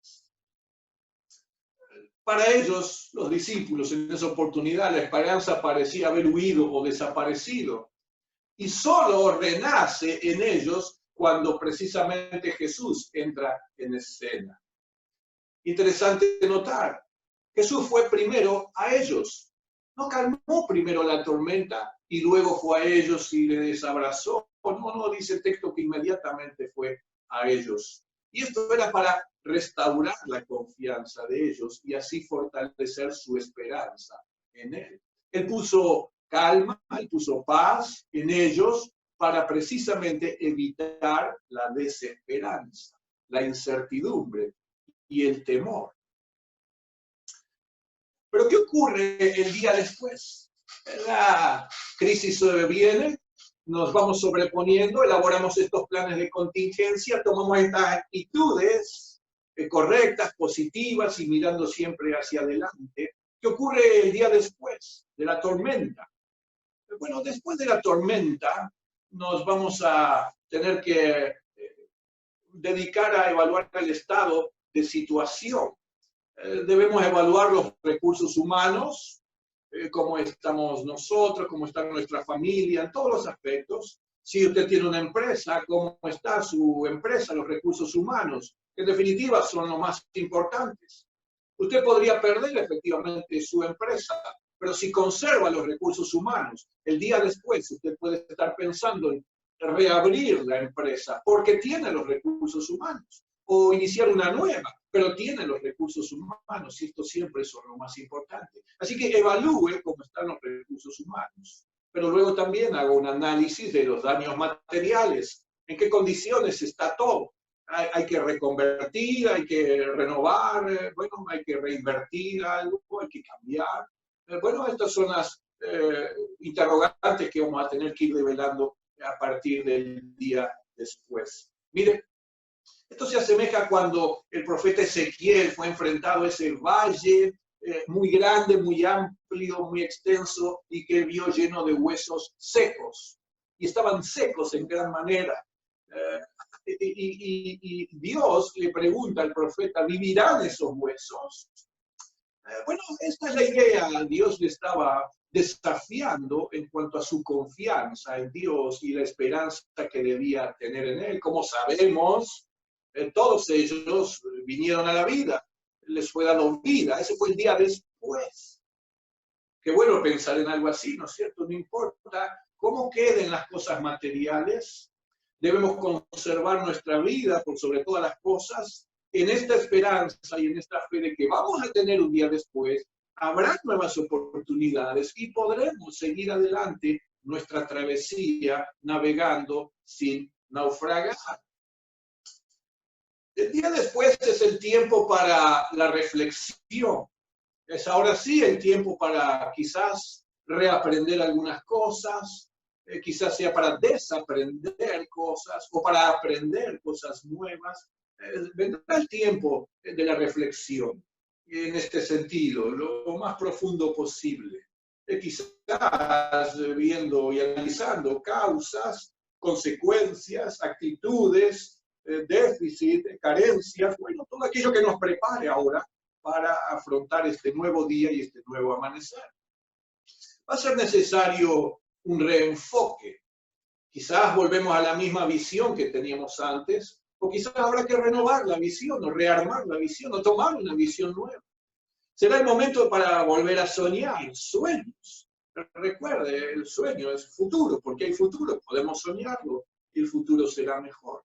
Para ellos, los discípulos, en esa oportunidad, la esperanza parecía haber huido o desaparecido. Y solo renace en ellos cuando precisamente Jesús entra en escena. Interesante notar, Jesús fue primero a ellos. No calmó primero la tormenta y luego fue a ellos y les abrazó. No, dice el texto que inmediatamente fue a ellos. Y esto era para restaurar la confianza de ellos y así fortalecer su esperanza en Él. Él puso calma, Él puso paz en ellos para precisamente evitar la desesperanza, la incertidumbre y el temor. Pero ¿qué ocurre el día después? La crisis viene, nos vamos sobreponiendo, elaboramos estos planes de contingencia, tomamos estas actitudes correctas, positivas y mirando siempre hacia adelante. ¿Qué ocurre el día después de la tormenta? Bueno, después de la tormenta nos vamos a tener que dedicar a evaluar el estado de situación. Debemos evaluar los recursos humanos, cómo estamos nosotros, cómo está nuestra familia, en todos los aspectos. Si usted tiene una empresa, cómo está su empresa, los recursos humanos, que en definitiva son los más importantes. Usted podría perder efectivamente su empresa, pero si conserva los recursos humanos, el día después usted puede estar pensando en reabrir la empresa porque tiene los recursos humanos, o iniciar una nueva, pero tiene los recursos humanos, y esto siempre son lo más importante. Así que evalúe cómo están los recursos humanos, pero luego también haga un análisis de los daños materiales, en qué condiciones está todo. Hay que reconvertir, hay que renovar, bueno, hay que reinvertir algo, hay que cambiar. Bueno, estas son las interrogantes que vamos a tener que ir develando a partir del día después. Mire, esto se asemeja cuando el profeta Ezequiel fue enfrentado a ese valle muy grande, muy amplio, muy extenso, y que vio lleno de huesos secos. Y estaban secos en gran manera. y Dios le pregunta al profeta, ¿vivirán esos huesos? Bueno, esta es la idea. Dios le estaba desafiando en cuanto a su confianza en Dios y la esperanza que debía tener en Él. Como sabemos, todos ellos vinieron a la vida, les fue dado vida. Ese fue el día después. Qué bueno pensar en algo así, ¿no es cierto? No importa cómo queden las cosas materiales, debemos conservar nuestra vida por sobre todas las cosas en esta esperanza y en esta fe de que vamos a tener un día después, habrá nuevas oportunidades y podremos seguir adelante nuestra travesía navegando sin naufragar. El día después es el tiempo para la reflexión. Es ahora sí el tiempo para quizás reaprender algunas cosas, quizás sea para desaprender cosas o para aprender cosas nuevas. Vendrá el tiempo de la reflexión en este sentido, lo más profundo posible. Quizás viendo y analizando causas, consecuencias, actitudes, déficit, carencias, bueno, todo aquello que nos prepare ahora para afrontar este nuevo día y este nuevo amanecer. Va a ser necesario un reenfoque. Quizás volvemos a la misma visión que teníamos antes, o quizás habrá que renovar la visión, o rearmar la visión, o tomar una visión nueva. Será el momento para volver a soñar sueños. Recuerde, el sueño es futuro, porque hay futuro, podemos soñarlo, y el futuro será mejor.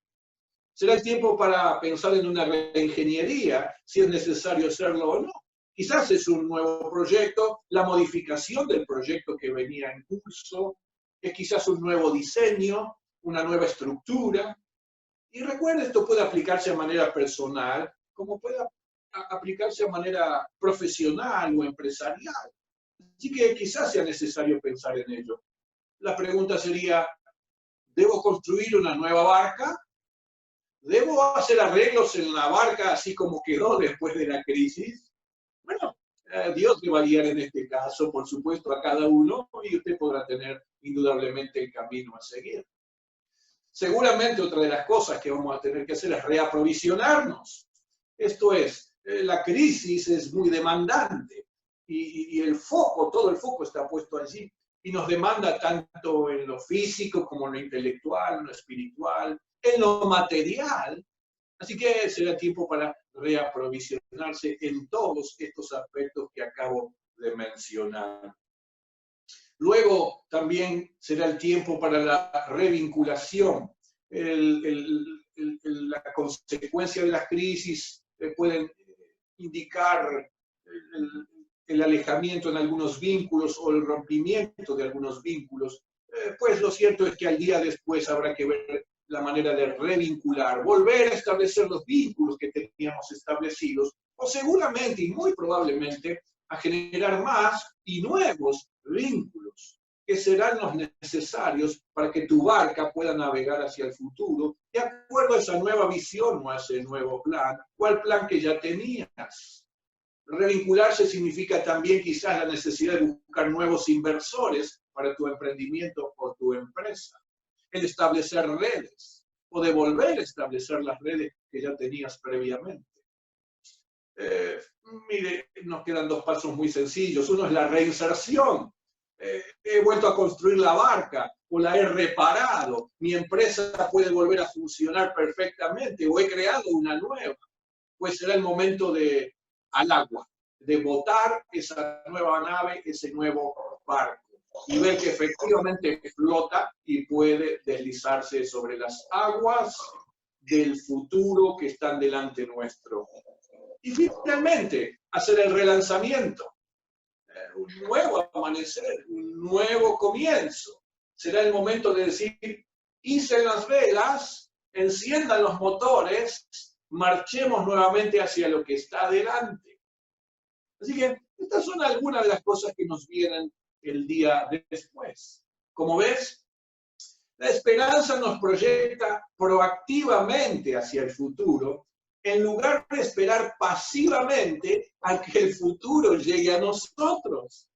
Será el tiempo para pensar en una reingeniería, si es necesario hacerlo o no. Quizás es un nuevo proyecto, la modificación del proyecto que venía en curso, es quizás un nuevo diseño, una nueva estructura. Y recuerda, esto puede aplicarse de manera personal, como puede aplicarse de manera profesional o empresarial. Así que quizás sea necesario pensar en ello. La pregunta sería, ¿debo construir una nueva barca? ¿Debo hacer arreglos en la barca así como quedó después de la crisis? Bueno, Dios le va a guiar en este caso, por supuesto, a cada uno, y usted podrá tener indudablemente el camino a seguir. Seguramente otra de las cosas que vamos a tener que hacer es reaprovisionarnos. Esto es, la crisis es muy demandante y el foco, todo el foco está puesto allí y nos demanda tanto en lo físico como en lo intelectual, en lo espiritual, en lo material. Así que será tiempo para reaprovisionarse en todos estos aspectos que acabo de mencionar. Luego también será el tiempo para la revinculación. La consecuencia de las crisis pueden indicar el alejamiento en algunos vínculos o el rompimiento de algunos vínculos. Pues lo cierto es que al día después habrá que ver la manera de revincular, volver a establecer los vínculos que teníamos establecidos, o seguramente y muy probablemente a generar más y nuevos vínculos que serán los necesarios para que tu barca pueda navegar hacia el futuro de acuerdo a esa nueva visión o a ese nuevo plan o al plan que ya tenías. Revincularse significa también quizás la necesidad de buscar nuevos inversores para tu emprendimiento o tu empresa. El establecer redes o de volver a establecer las redes que ya tenías previamente. Mire, nos quedan dos pasos muy sencillos. Uno es la reinserción. He vuelto a construir la barca o la he reparado. Mi empresa puede volver a funcionar perfectamente o he creado una nueva. Pues será el momento de al agua, de botar esa nueva nave, ese nuevo barco y ver que efectivamente flota y puede deslizarse sobre las aguas del futuro que están delante nuestro. Y finalmente, hacer el relanzamiento. Un nuevo amanecer, un nuevo comienzo. Será el momento de decir, hicen las velas, enciendan los motores, marchemos nuevamente hacia lo que está delante. Así que estas son algunas de las cosas que nos vienen el día después. Como ves, la esperanza nos proyecta proactivamente hacia el futuro, en lugar de esperar pasivamente a que el futuro llegue a nosotros.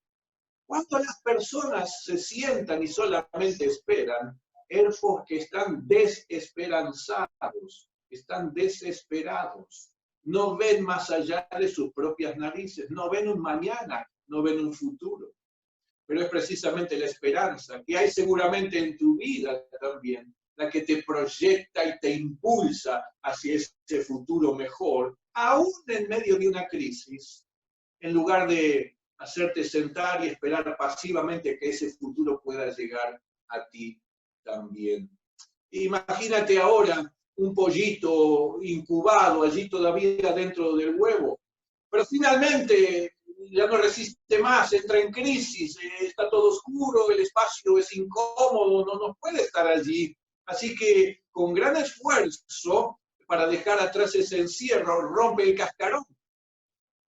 Cuando las personas se sientan y solamente esperan, elfos que están desesperanzados, están desesperados. No ven más allá de sus propias narices, no ven un mañana, no ven un futuro. Pero es precisamente la esperanza que hay seguramente en tu vida también, la que te proyecta y te impulsa hacia ese futuro mejor, aún en medio de una crisis, en lugar de hacerte sentar y esperar pasivamente que ese futuro pueda llegar a ti también. Imagínate ahora un pollito incubado allí todavía dentro del huevo, pero finalmente ya no resiste más, entra en crisis, está todo oscuro, el espacio es incómodo, no puede estar allí. Así que con gran esfuerzo, para dejar atrás ese encierro, rompe el cascarón.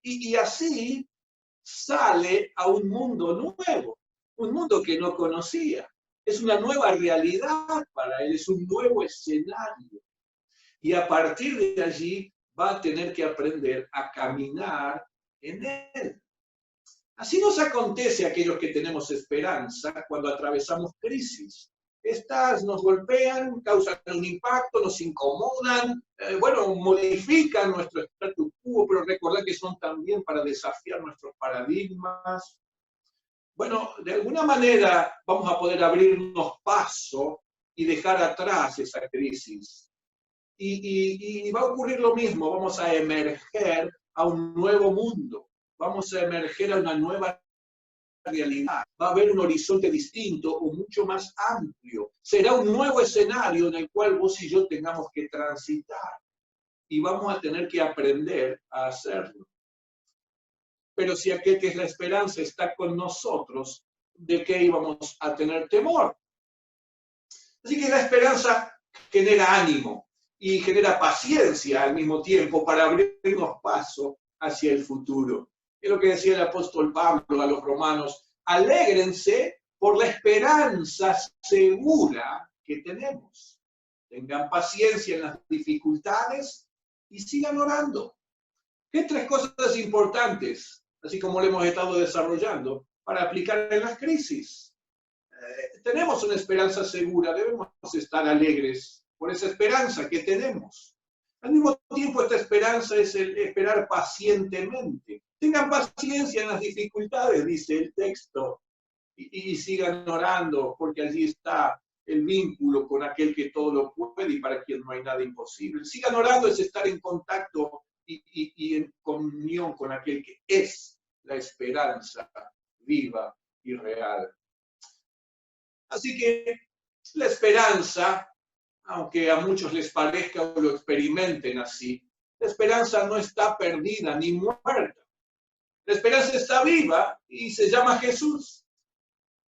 Y así sale a un mundo nuevo, un mundo que no conocía. Es una nueva realidad para él, es un nuevo escenario. Y a partir de allí va a tener que aprender a caminar en él. Así nos acontece a aquellos que tenemos esperanza cuando atravesamos crisis. Estas nos golpean, causan un impacto, nos incomodan, modifican nuestro status quo, pero recordad que son también para desafiar nuestros paradigmas. Bueno, de alguna manera vamos a poder abrirnos paso y dejar atrás esa crisis. Y va a ocurrir lo mismo, vamos a emerger a un nuevo mundo, vamos a emerger a una nueva realidad, va a haber un horizonte distinto o mucho más amplio, será un nuevo escenario en el cual vos y yo tengamos que transitar y vamos a tener que aprender a hacerlo. Pero si aquel que es la esperanza está con nosotros, ¿de qué íbamos a tener temor? Así que la esperanza genera ánimo y genera paciencia al mismo tiempo para abrirnos paso hacia el futuro. Es lo que decía el apóstol Pablo a los romanos: alégrense por la esperanza segura que tenemos. Tengan paciencia en las dificultades y sigan orando. ¿Qué tres cosas importantes, así como lo hemos estado desarrollando, para aplicar en las crisis? Tenemos una esperanza segura, debemos estar alegres por esa esperanza que tenemos. Al mismo tiempo, esta esperanza es el esperar pacientemente. Tengan paciencia en las dificultades, dice el texto, y sigan orando, porque allí está el vínculo con aquel que todo lo puede y para quien no hay nada imposible. Sigan orando es estar en contacto y en comunión con aquel que es la esperanza viva y real. Así que la esperanza, aunque a muchos les parezca o lo experimenten así, la esperanza no está perdida ni muerta. La esperanza está viva y se llama Jesús.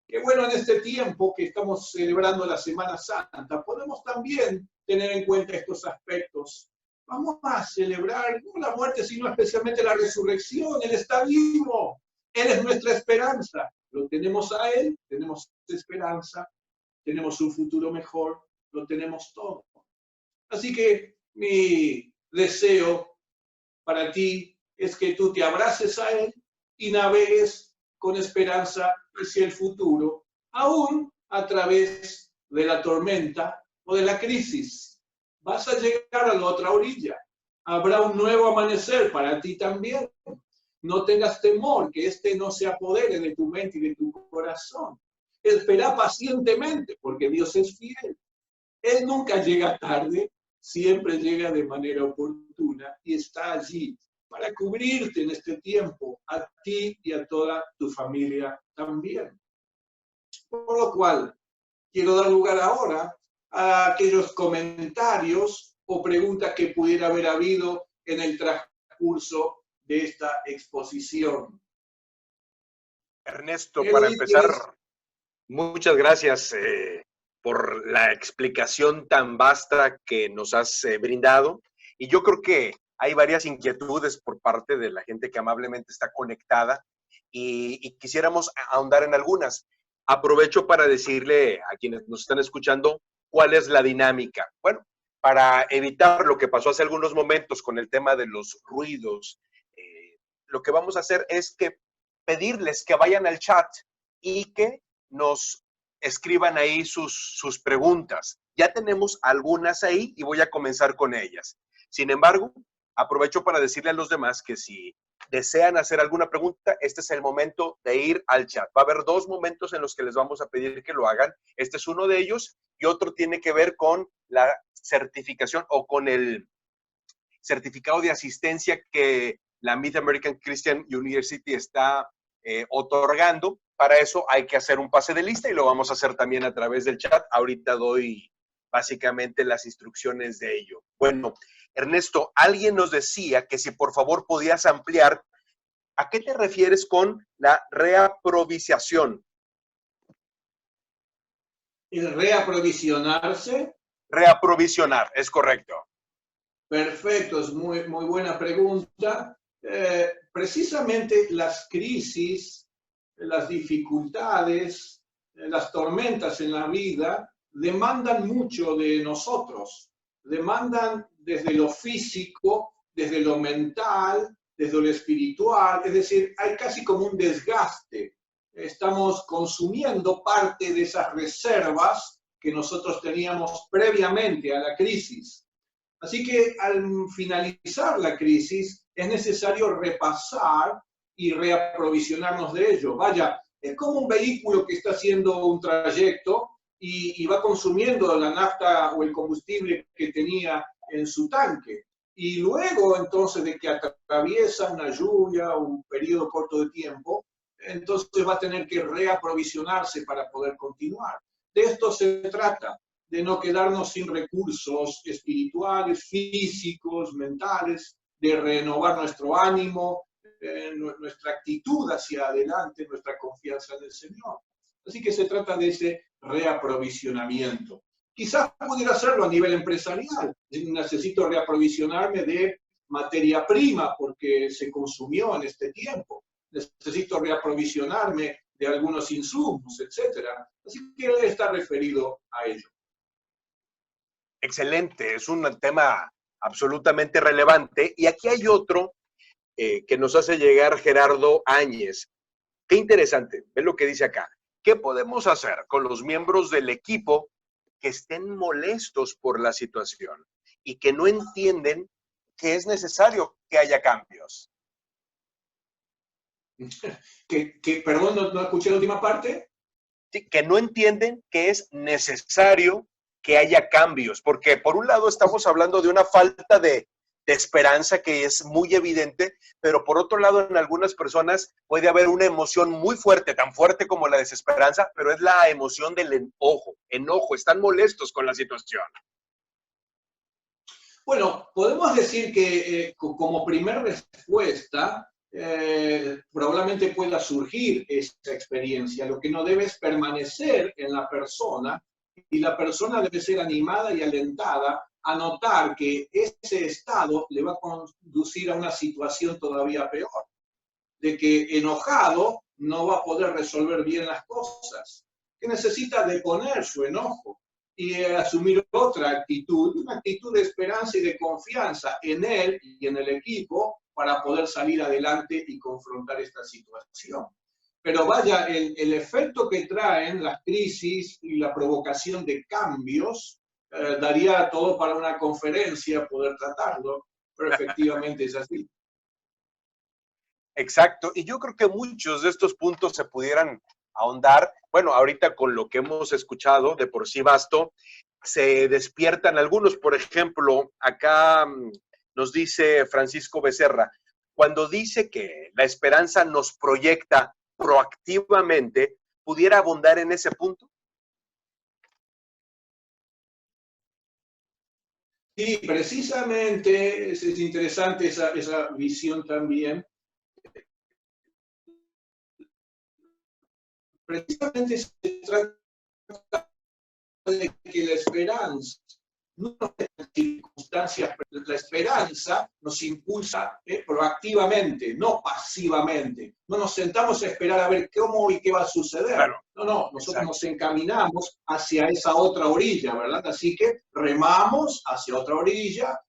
Qué bueno, en este tiempo que estamos celebrando la Semana Santa, podemos también tener en cuenta estos aspectos. Vamos a celebrar no la muerte, sino especialmente la resurrección. Él está vivo. Él es nuestra esperanza. Lo tenemos a Él, tenemos esperanza, tenemos un futuro mejor, lo tenemos todo. Así que mi deseo para ti es que tú te abraces a Él y navegues con esperanza hacia el futuro, aún a través de la tormenta o de la crisis. Vas a llegar a la otra orilla. Habrá un nuevo amanecer para ti también. No tengas temor que este no se apodere de tu mente y de tu corazón. Espera pacientemente, porque Dios es fiel. Él nunca llega tarde, siempre llega de manera oportuna y está allí para cubrirte en este tiempo, a ti y a toda tu familia también. Por lo cual, quiero dar lugar ahora a aquellos comentarios o preguntas que pudiera haber habido en el transcurso de esta exposición. Ernesto, para empezar, muchas gracias por la explicación tan vasta que nos has brindado. Y yo creo que hay varias inquietudes por parte de la gente que amablemente está conectada y quisiéramos ahondar en algunas. Aprovecho para decirle a quienes nos están escuchando cuál es la dinámica. Bueno, para evitar lo que pasó hace algunos momentos con el tema de los ruidos, lo que vamos a hacer es que pedirles que vayan al chat y que nos escriban ahí sus preguntas. Ya tenemos algunas ahí y voy a comenzar con ellas. Sin embargo, aprovecho para decirle a los demás que si desean hacer alguna pregunta, este es el momento de ir al chat. Va a haber dos momentos en los que les vamos a pedir que lo hagan. Este es uno de ellos y otro tiene que ver con la certificación o con el certificado de asistencia que la Mid American Christian University está otorgando. Para eso hay que hacer un pase de lista y lo vamos a hacer también a través del chat. Ahorita doy básicamente las instrucciones de ello. Bueno, Ernesto, alguien nos decía que si por favor podías ampliar, ¿a qué te refieres con la reaprovisación? ¿El reaprovisionarse? Reaprovisionar, es correcto. Perfecto, es muy buena pregunta. Precisamente las crisis, las dificultades, las tormentas en la vida demandan mucho de nosotros. Demandan desde lo físico, desde lo mental, desde lo espiritual. Es decir, hay casi como un desgaste. Estamos consumiendo parte de esas reservas que nosotros teníamos previamente a la crisis. Así que al finalizar la crisis es necesario repasar y reaprovisionarnos de ello. Vaya, es como un vehículo que está haciendo un trayecto y va consumiendo la nafta o el combustible que tenía en su tanque. Y luego, entonces, de que atraviesa una lluvia o un periodo corto de tiempo, entonces va a tener que reaprovisionarse para poder continuar. De esto se trata, de no quedarnos sin recursos espirituales, físicos, mentales, de renovar nuestro ánimo, nuestra actitud hacia adelante, nuestra confianza en el Señor. Así que se trata de ese reaprovisionamiento. Quizás pudiera hacerlo a nivel empresarial. Necesito reaprovisionarme de materia prima porque se consumió en este tiempo. Necesito reaprovisionarme de algunos insumos, etc. Así que él está referido a ello. Excelente, es un tema absolutamente relevante. Y aquí hay otro que nos hace llegar Gerardo Áñez. Qué interesante, ve lo que dice acá. ¿Qué podemos hacer con los miembros del equipo que estén molestos por la situación y que no entienden que es necesario que haya cambios? Perdón, no escuché la última parte. Sí, que no entienden que es necesario que haya cambios, porque por un lado estamos hablando de una falta de esperanza que es muy evidente, pero por otro lado en algunas personas puede haber una emoción muy fuerte, tan fuerte como la desesperanza, pero es la emoción del enojo, están molestos con la situación. Bueno, podemos decir que como primer respuesta, probablemente pueda surgir esa experiencia. Lo que no debe es permanecer en la persona y la persona debe ser animada y alentada a notar que ese estado le va a conducir a una situación todavía peor, de que enojado no va a poder resolver bien las cosas, que necesita deponer su enojo y asumir otra actitud, una actitud de esperanza y de confianza en él y en el equipo para poder salir adelante y confrontar esta situación. Pero vaya, el efecto que traen las crisis y la provocación de cambios daría todo para una conferencia poder tratarlo, pero efectivamente es así. Exacto, y yo creo que muchos de estos puntos se pudieran ahondar. Bueno, ahorita con lo que hemos escuchado, de por sí basto, se despiertan algunos. Por ejemplo, acá nos dice Francisco Becerra, cuando dice que la esperanza nos proyecta proactivamente, ¿pudiera abundar en ese punto? Sí, precisamente es interesante esa visión también. Precisamente se trata de que la esperanza, no en circunstancias, la esperanza nos impulsa proactivamente, no pasivamente. No nos sentamos a esperar a ver cómo y qué va a suceder. Claro. No, nosotros nos encaminamos hacia esa otra orilla, ¿verdad? Así que remamos hacia otra orilla,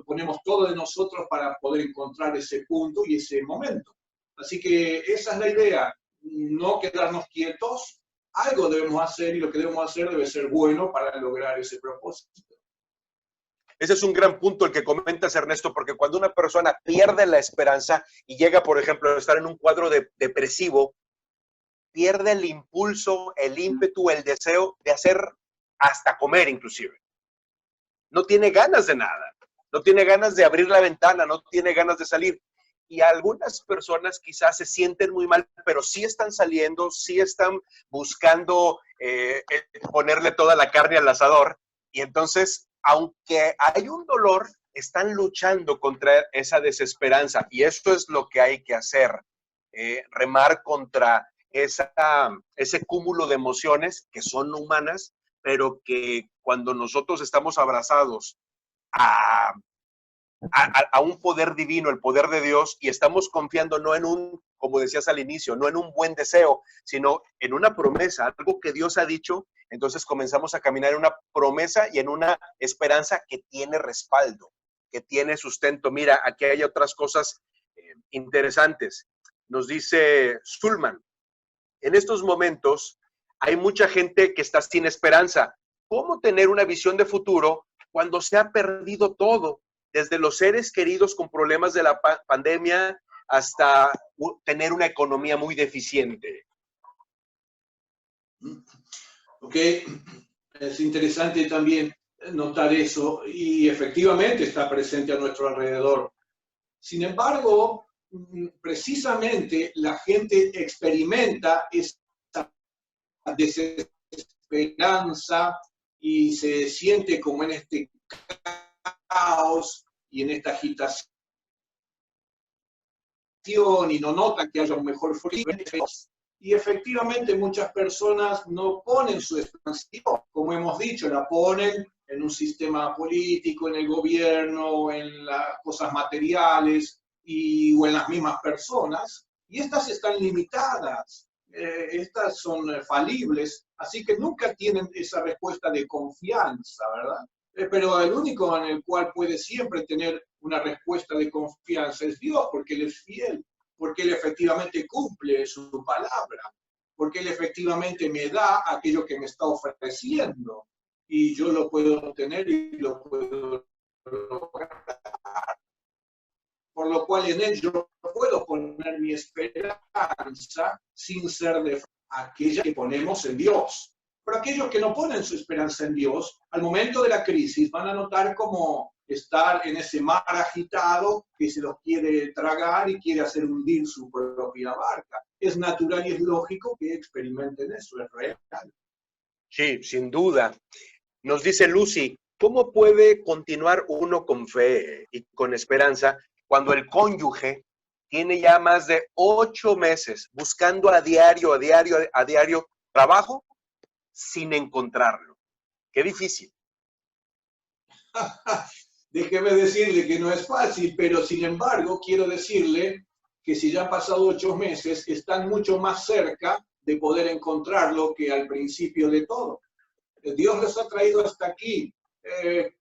ponemos todo de nosotros para poder encontrar ese punto y ese momento. Así que esa es la idea, no quedarnos quietos, algo debemos hacer y lo que debemos hacer debe ser bueno para lograr ese propósito. Ese es un gran punto el que comentas, Ernesto, porque cuando una persona pierde la esperanza y llega, por ejemplo, a estar en un cuadro depresivo, pierde el impulso, el ímpetu, el deseo de hacer hasta comer inclusive. No tiene ganas de nada, no tiene ganas de abrir la ventana, no tiene ganas de salir. Y algunas personas quizás se sienten muy mal, pero sí están saliendo, sí están buscando ponerle toda la carne al asador. Y entonces, aunque hay un dolor, están luchando contra esa desesperanza. Y esto es lo que hay que hacer, remar contra ese cúmulo de emociones que son humanas, pero que cuando nosotros estamos abrazados a un poder divino, el poder de Dios, y estamos confiando no en un, como decías al inicio, no en un buen deseo, sino en una promesa, algo que Dios ha dicho, entonces comenzamos a caminar en una promesa y en una esperanza que tiene respaldo, que tiene sustento. Mira, aquí hay otras cosas interesantes. Nos dice Sulman, en estos momentos hay mucha gente que está sin esperanza. ¿Cómo tener una visión de futuro cuando se ha perdido todo? Desde los seres queridos con problemas de la pandemia hasta tener una economía muy deficiente. Ok, es interesante también notar eso y efectivamente está presente a nuestro alrededor. Sin embargo, precisamente la gente experimenta esa desesperanza y se siente como en este caos y en esta agitación y no nota que haya un mejor futuro. Y efectivamente muchas personas no ponen su esperanza, como hemos dicho, la ponen en un sistema político, en el gobierno, en las cosas materiales o en las mismas personas, y estas están limitadas, estas son falibles, así que nunca tienen esa respuesta de confianza, ¿verdad? Pero el único en el cual puede siempre tener una respuesta de confianza es Dios, porque Él es fiel, porque Él efectivamente cumple su palabra, porque Él efectivamente me da aquello que me está ofreciendo y yo lo puedo tener y lo puedo lograr. Por lo cual en Él yo puedo poner mi esperanza sin ser de aquella que ponemos en Dios. Pero aquellos que no ponen su esperanza en Dios, al momento de la crisis van a notar como estar en ese mar agitado que se los quiere tragar y quiere hacer hundir su propia barca. Es natural y es lógico que experimenten eso, es real. Sí, sin duda. Nos dice Lucy, ¿cómo puede continuar uno con fe y con esperanza cuando el cónyuge tiene ya más de 8 meses buscando a diario trabajo sin encontrarlo? Qué difícil. Déjeme decirle que no es fácil, pero sin embargo quiero decirle que si ya han pasado 8 meses, están mucho más cerca de poder encontrarlo que al principio de todo. Dios los ha traído hasta aquí.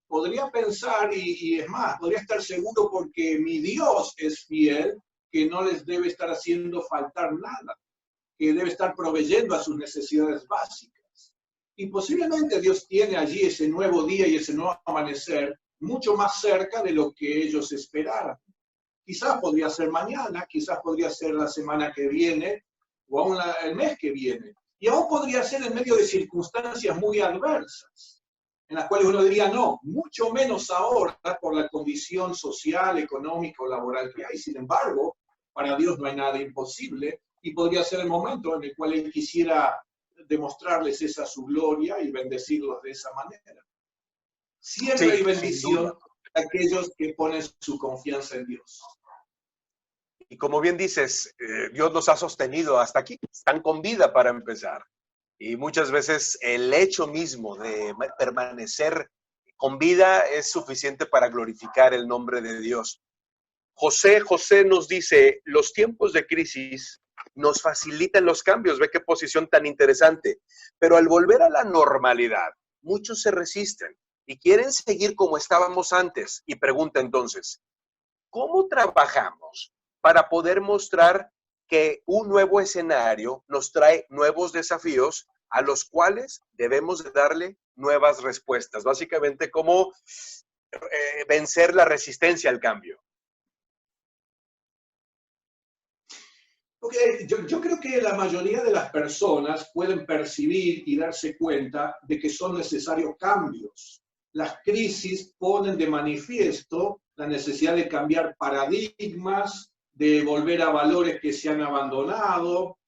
Podría pensar, y es más, podría estar seguro porque mi Dios es fiel, que no les debe estar haciendo faltar nada, que debe estar proveyendo a sus necesidades básicas. Y posiblemente Dios tiene allí ese nuevo día y ese nuevo amanecer mucho más cerca de lo que ellos esperaran. Quizás podría ser mañana, quizás podría ser la semana que viene o aún el mes que viene. Y aún podría ser en medio de circunstancias muy adversas, en las cuales uno diría, no, mucho menos ahora por la condición social, económica o laboral que hay. Sin embargo, para Dios no hay nada imposible y podría ser el momento en el cual Él quisiera demostrarles esa su gloria y bendecirlos de esa manera. Siempre hay bendición a aquellos que ponen su confianza en Dios. Y como bien dices, Dios los ha sostenido hasta aquí, están con vida para empezar. Y muchas veces el hecho mismo de permanecer con vida es suficiente para glorificar el nombre de Dios. José nos dice, los tiempos de crisis nos facilitan los cambios, ve qué posición tan interesante, pero al volver a la normalidad, muchos se resisten y quieren seguir como estábamos antes. Y pregunta entonces, ¿cómo trabajamos para poder mostrar que un nuevo escenario nos trae nuevos desafíos a los cuales debemos de darle nuevas respuestas. Básicamente, cómo vencer la resistencia al cambio. Porque yo creo que la mayoría de las personas pueden percibir y darse cuenta de que son necesarios cambios. Las crisis ponen de manifiesto la necesidad de cambiar paradigmas, de volver a valores que se han abandonado,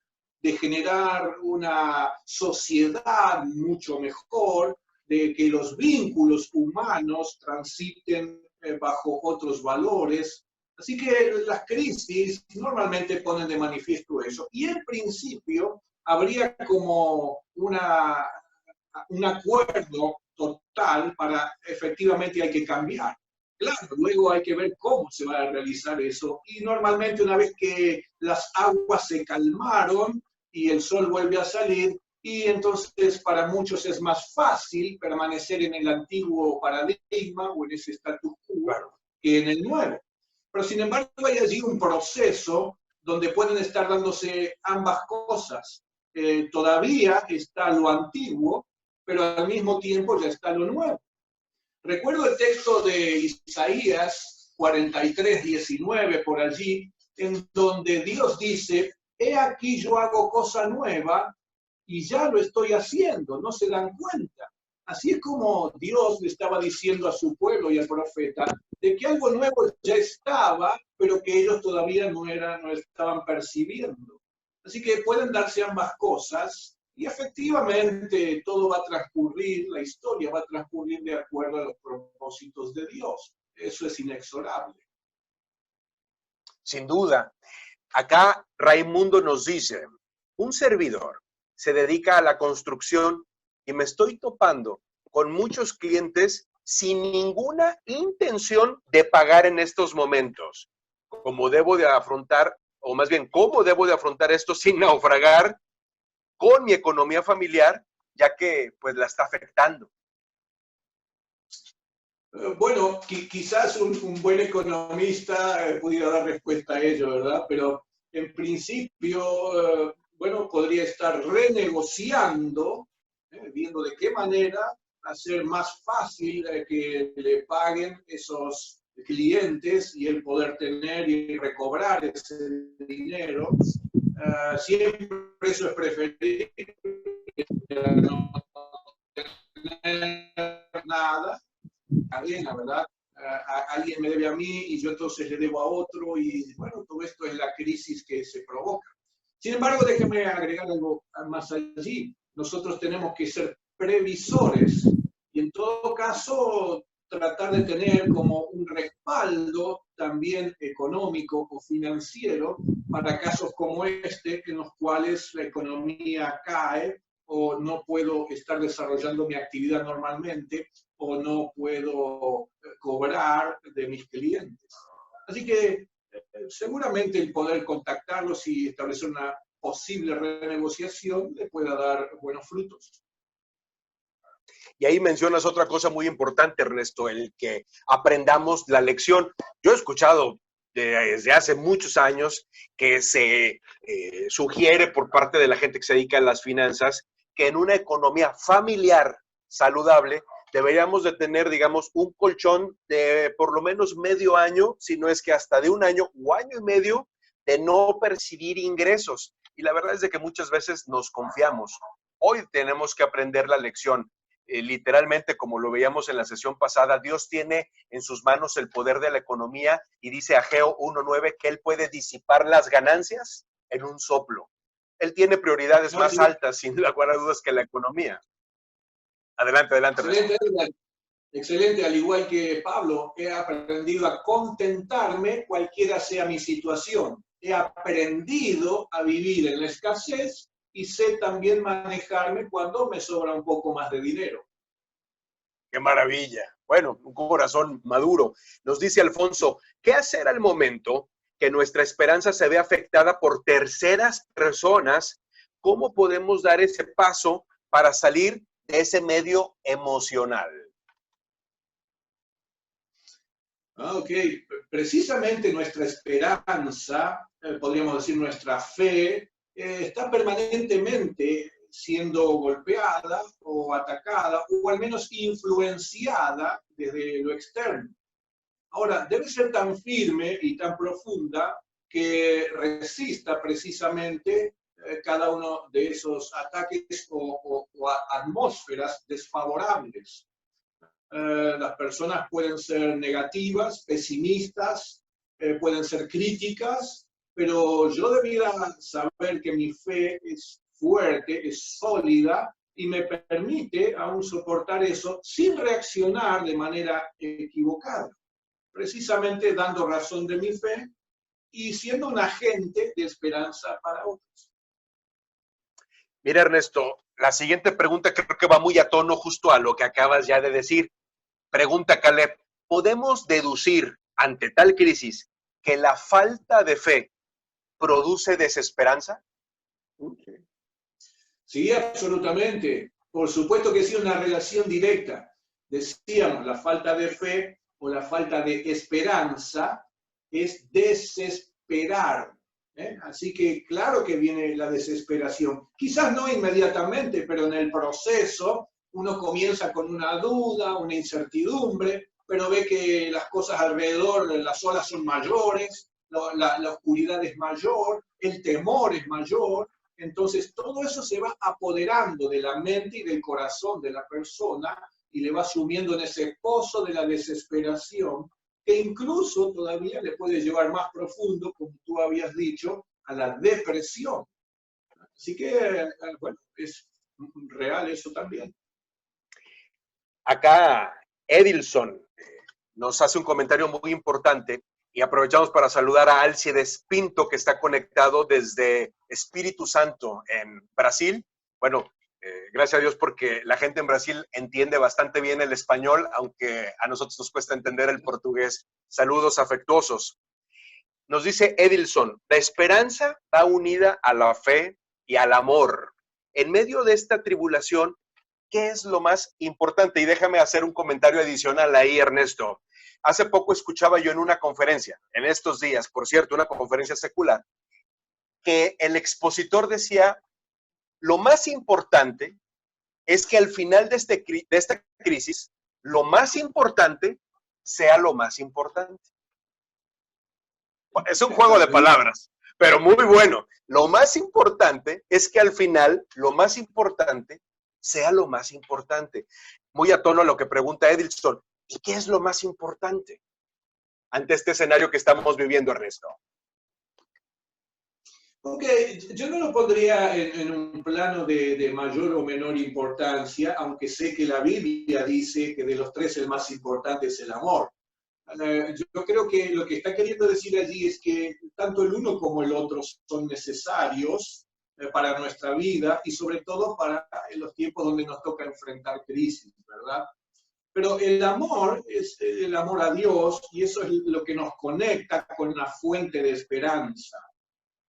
de generar una sociedad mucho mejor, de que los vínculos humanos transiten bajo otros valores. Así que las crisis normalmente ponen de manifiesto eso. Y en principio habría como un acuerdo total para efectivamente hay que cambiar. Claro, luego hay que ver cómo se va a realizar eso. Y normalmente una vez que las aguas se calmaron y el sol vuelve a salir, y entonces para muchos es más fácil permanecer en el antiguo paradigma o en ese status quo que en el nuevo. Pero sin embargo hay allí un proceso donde pueden estar dándose ambas cosas. Todavía está lo antiguo, pero al mismo tiempo ya está lo nuevo. Recuerdo el texto de Isaías 43, 19, por allí, en donde Dios dice, he aquí yo hago cosa nueva y ya lo estoy haciendo, no se dan cuenta. Así es como Dios le estaba diciendo a su pueblo y al profeta de que algo nuevo ya estaba, pero que ellos todavía no estaban percibiendo. Así que pueden darse ambas cosas y efectivamente todo va a transcurrir, la historia va a transcurrir de acuerdo a los propósitos de Dios. Eso es inexorable. Sin duda. Acá Raimundo nos dice, un servidor se dedica a la construcción y me estoy topando con muchos clientes sin ninguna intención de pagar en estos momentos. ¿Cómo debo de afrontar, o más bien, cómo debo de afrontar esto sin naufragar con mi economía familiar, ya que pues la está afectando? Bueno, quizás un buen economista pudiera dar respuesta a ello, ¿verdad? Pero en principio, bueno, podría estar renegociando, viendo de qué manera hacer más fácil que le paguen esos clientes y el poder tener y recobrar ese dinero. Siempre eso es preferible, no tener nada. Cadena, ¿verdad? Alguien me debe a mí y yo entonces le debo a otro y bueno, todo esto es la crisis que se provoca. Sin embargo, déjeme agregar algo más allí. Nosotros tenemos que ser previsores y en todo caso tratar de tener como un respaldo también económico o financiero para casos como este en los cuales la economía cae o no puedo estar desarrollando mi actividad normalmente o no puedo cobrar de mis clientes. Así que seguramente el poder contactarlos y establecer una posible renegociación le pueda dar buenos frutos. Y ahí mencionas otra cosa muy importante, Ernesto, el que aprendamos la lección. Yo he escuchado desde hace muchos años que se sugiere por parte de la gente que se dedica a las finanzas que en una economía familiar saludable deberíamos de tener, digamos, un colchón de por lo menos medio año, si no es que hasta de un año o año y medio, de no percibir ingresos. Y la verdad es de que muchas veces nos confiamos. Hoy tenemos que aprender la lección. Literalmente, como lo veíamos en la sesión pasada, Dios tiene en sus manos el poder de la economía y dice Ageo 1:9 que Él puede disipar las ganancias en un soplo. Él tiene prioridades más altas, sin lugar a dudas, que la economía. Adelante, adelante. Excelente, excelente, al igual que Pablo, he aprendido a contentarme cualquiera sea mi situación. He aprendido a vivir en la escasez y sé también manejarme cuando me sobra un poco más de dinero. ¡Qué maravilla! Bueno, un corazón maduro. Nos dice Alfonso, ¿qué hacer al momento que nuestra esperanza se ve afectada por terceras personas? ¿Cómo podemos dar ese paso para salir de ese medio emocional? Ok, precisamente nuestra esperanza, podríamos decir nuestra fe, está permanentemente siendo golpeada o atacada, o al menos influenciada desde lo externo. Ahora, debe ser tan firme y tan profunda que resista precisamente cada uno de esos ataques o atmósferas desfavorables. Las personas pueden ser negativas, pesimistas, pueden ser críticas, pero yo debiera saber que mi fe es fuerte, es sólida y me permite aún soportar eso sin reaccionar de manera equivocada, precisamente dando razón de mi fe y siendo un agente de esperanza para otros. Mira, Ernesto, la siguiente pregunta creo que va muy a tono justo a lo que acabas ya de decir. Pregunta Caleb, ¿podemos deducir ante tal crisis que la falta de fe produce desesperanza? Sí, absolutamente. Por supuesto que sí, una relación directa. Decíamos, la falta de fe o la falta de esperanza es desesperar. Así que claro que viene la desesperación. Quizás no inmediatamente, pero en el proceso uno comienza con una duda, una incertidumbre, pero ve que las cosas alrededor, las olas son mayores, la oscuridad es mayor, el temor es mayor. Entonces todo eso se va apoderando de la mente y del corazón de la persona y le va sumiendo en ese pozo de la desesperación, que incluso todavía le puede llevar más profundo, como tú habías dicho, a la depresión. Así que, bueno, es real eso también. Acá Edilson nos hace un comentario muy importante y aprovechamos para saludar a Alcides Pinto, que está conectado desde Espíritu Santo en Brasil. Bueno, gracias a Dios porque la gente en Brasil entiende bastante bien el español, aunque a nosotros nos cuesta entender el portugués. Saludos afectuosos. Nos dice Edilson, la esperanza va unida a la fe y al amor. En medio de esta tribulación, ¿qué es lo más importante? Y déjame hacer un comentario adicional ahí, Ernesto. Hace poco escuchaba yo en una conferencia, en estos días, por cierto, una conferencia secular, que el expositor decía, lo más importante es que al final de esta crisis, lo más importante sea lo más importante. Es un juego de palabras, pero muy bueno. Lo más importante es que al final, lo más importante sea lo más importante. Muy a tono a lo que pregunta Edilson. ¿Y qué es lo más importante ante este escenario que estamos viviendo, Ernesto? Ok, yo no lo pondría en un plano de mayor o menor importancia, aunque sé que la Biblia dice que de los tres el más importante es el amor. Yo creo que lo que está queriendo decir allí es que tanto el uno como el otro son necesarios para nuestra vida y sobre todo para los tiempos donde nos toca enfrentar crisis, ¿verdad? Pero el amor es el amor a Dios y eso es lo que nos conecta con la fuente de esperanza.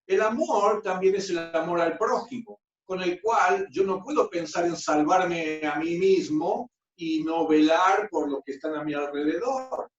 El amor también es el amor al prójimo, con el cual yo no puedo pensar en salvarme a mí mismo y no velar por los que están a mi alrededor.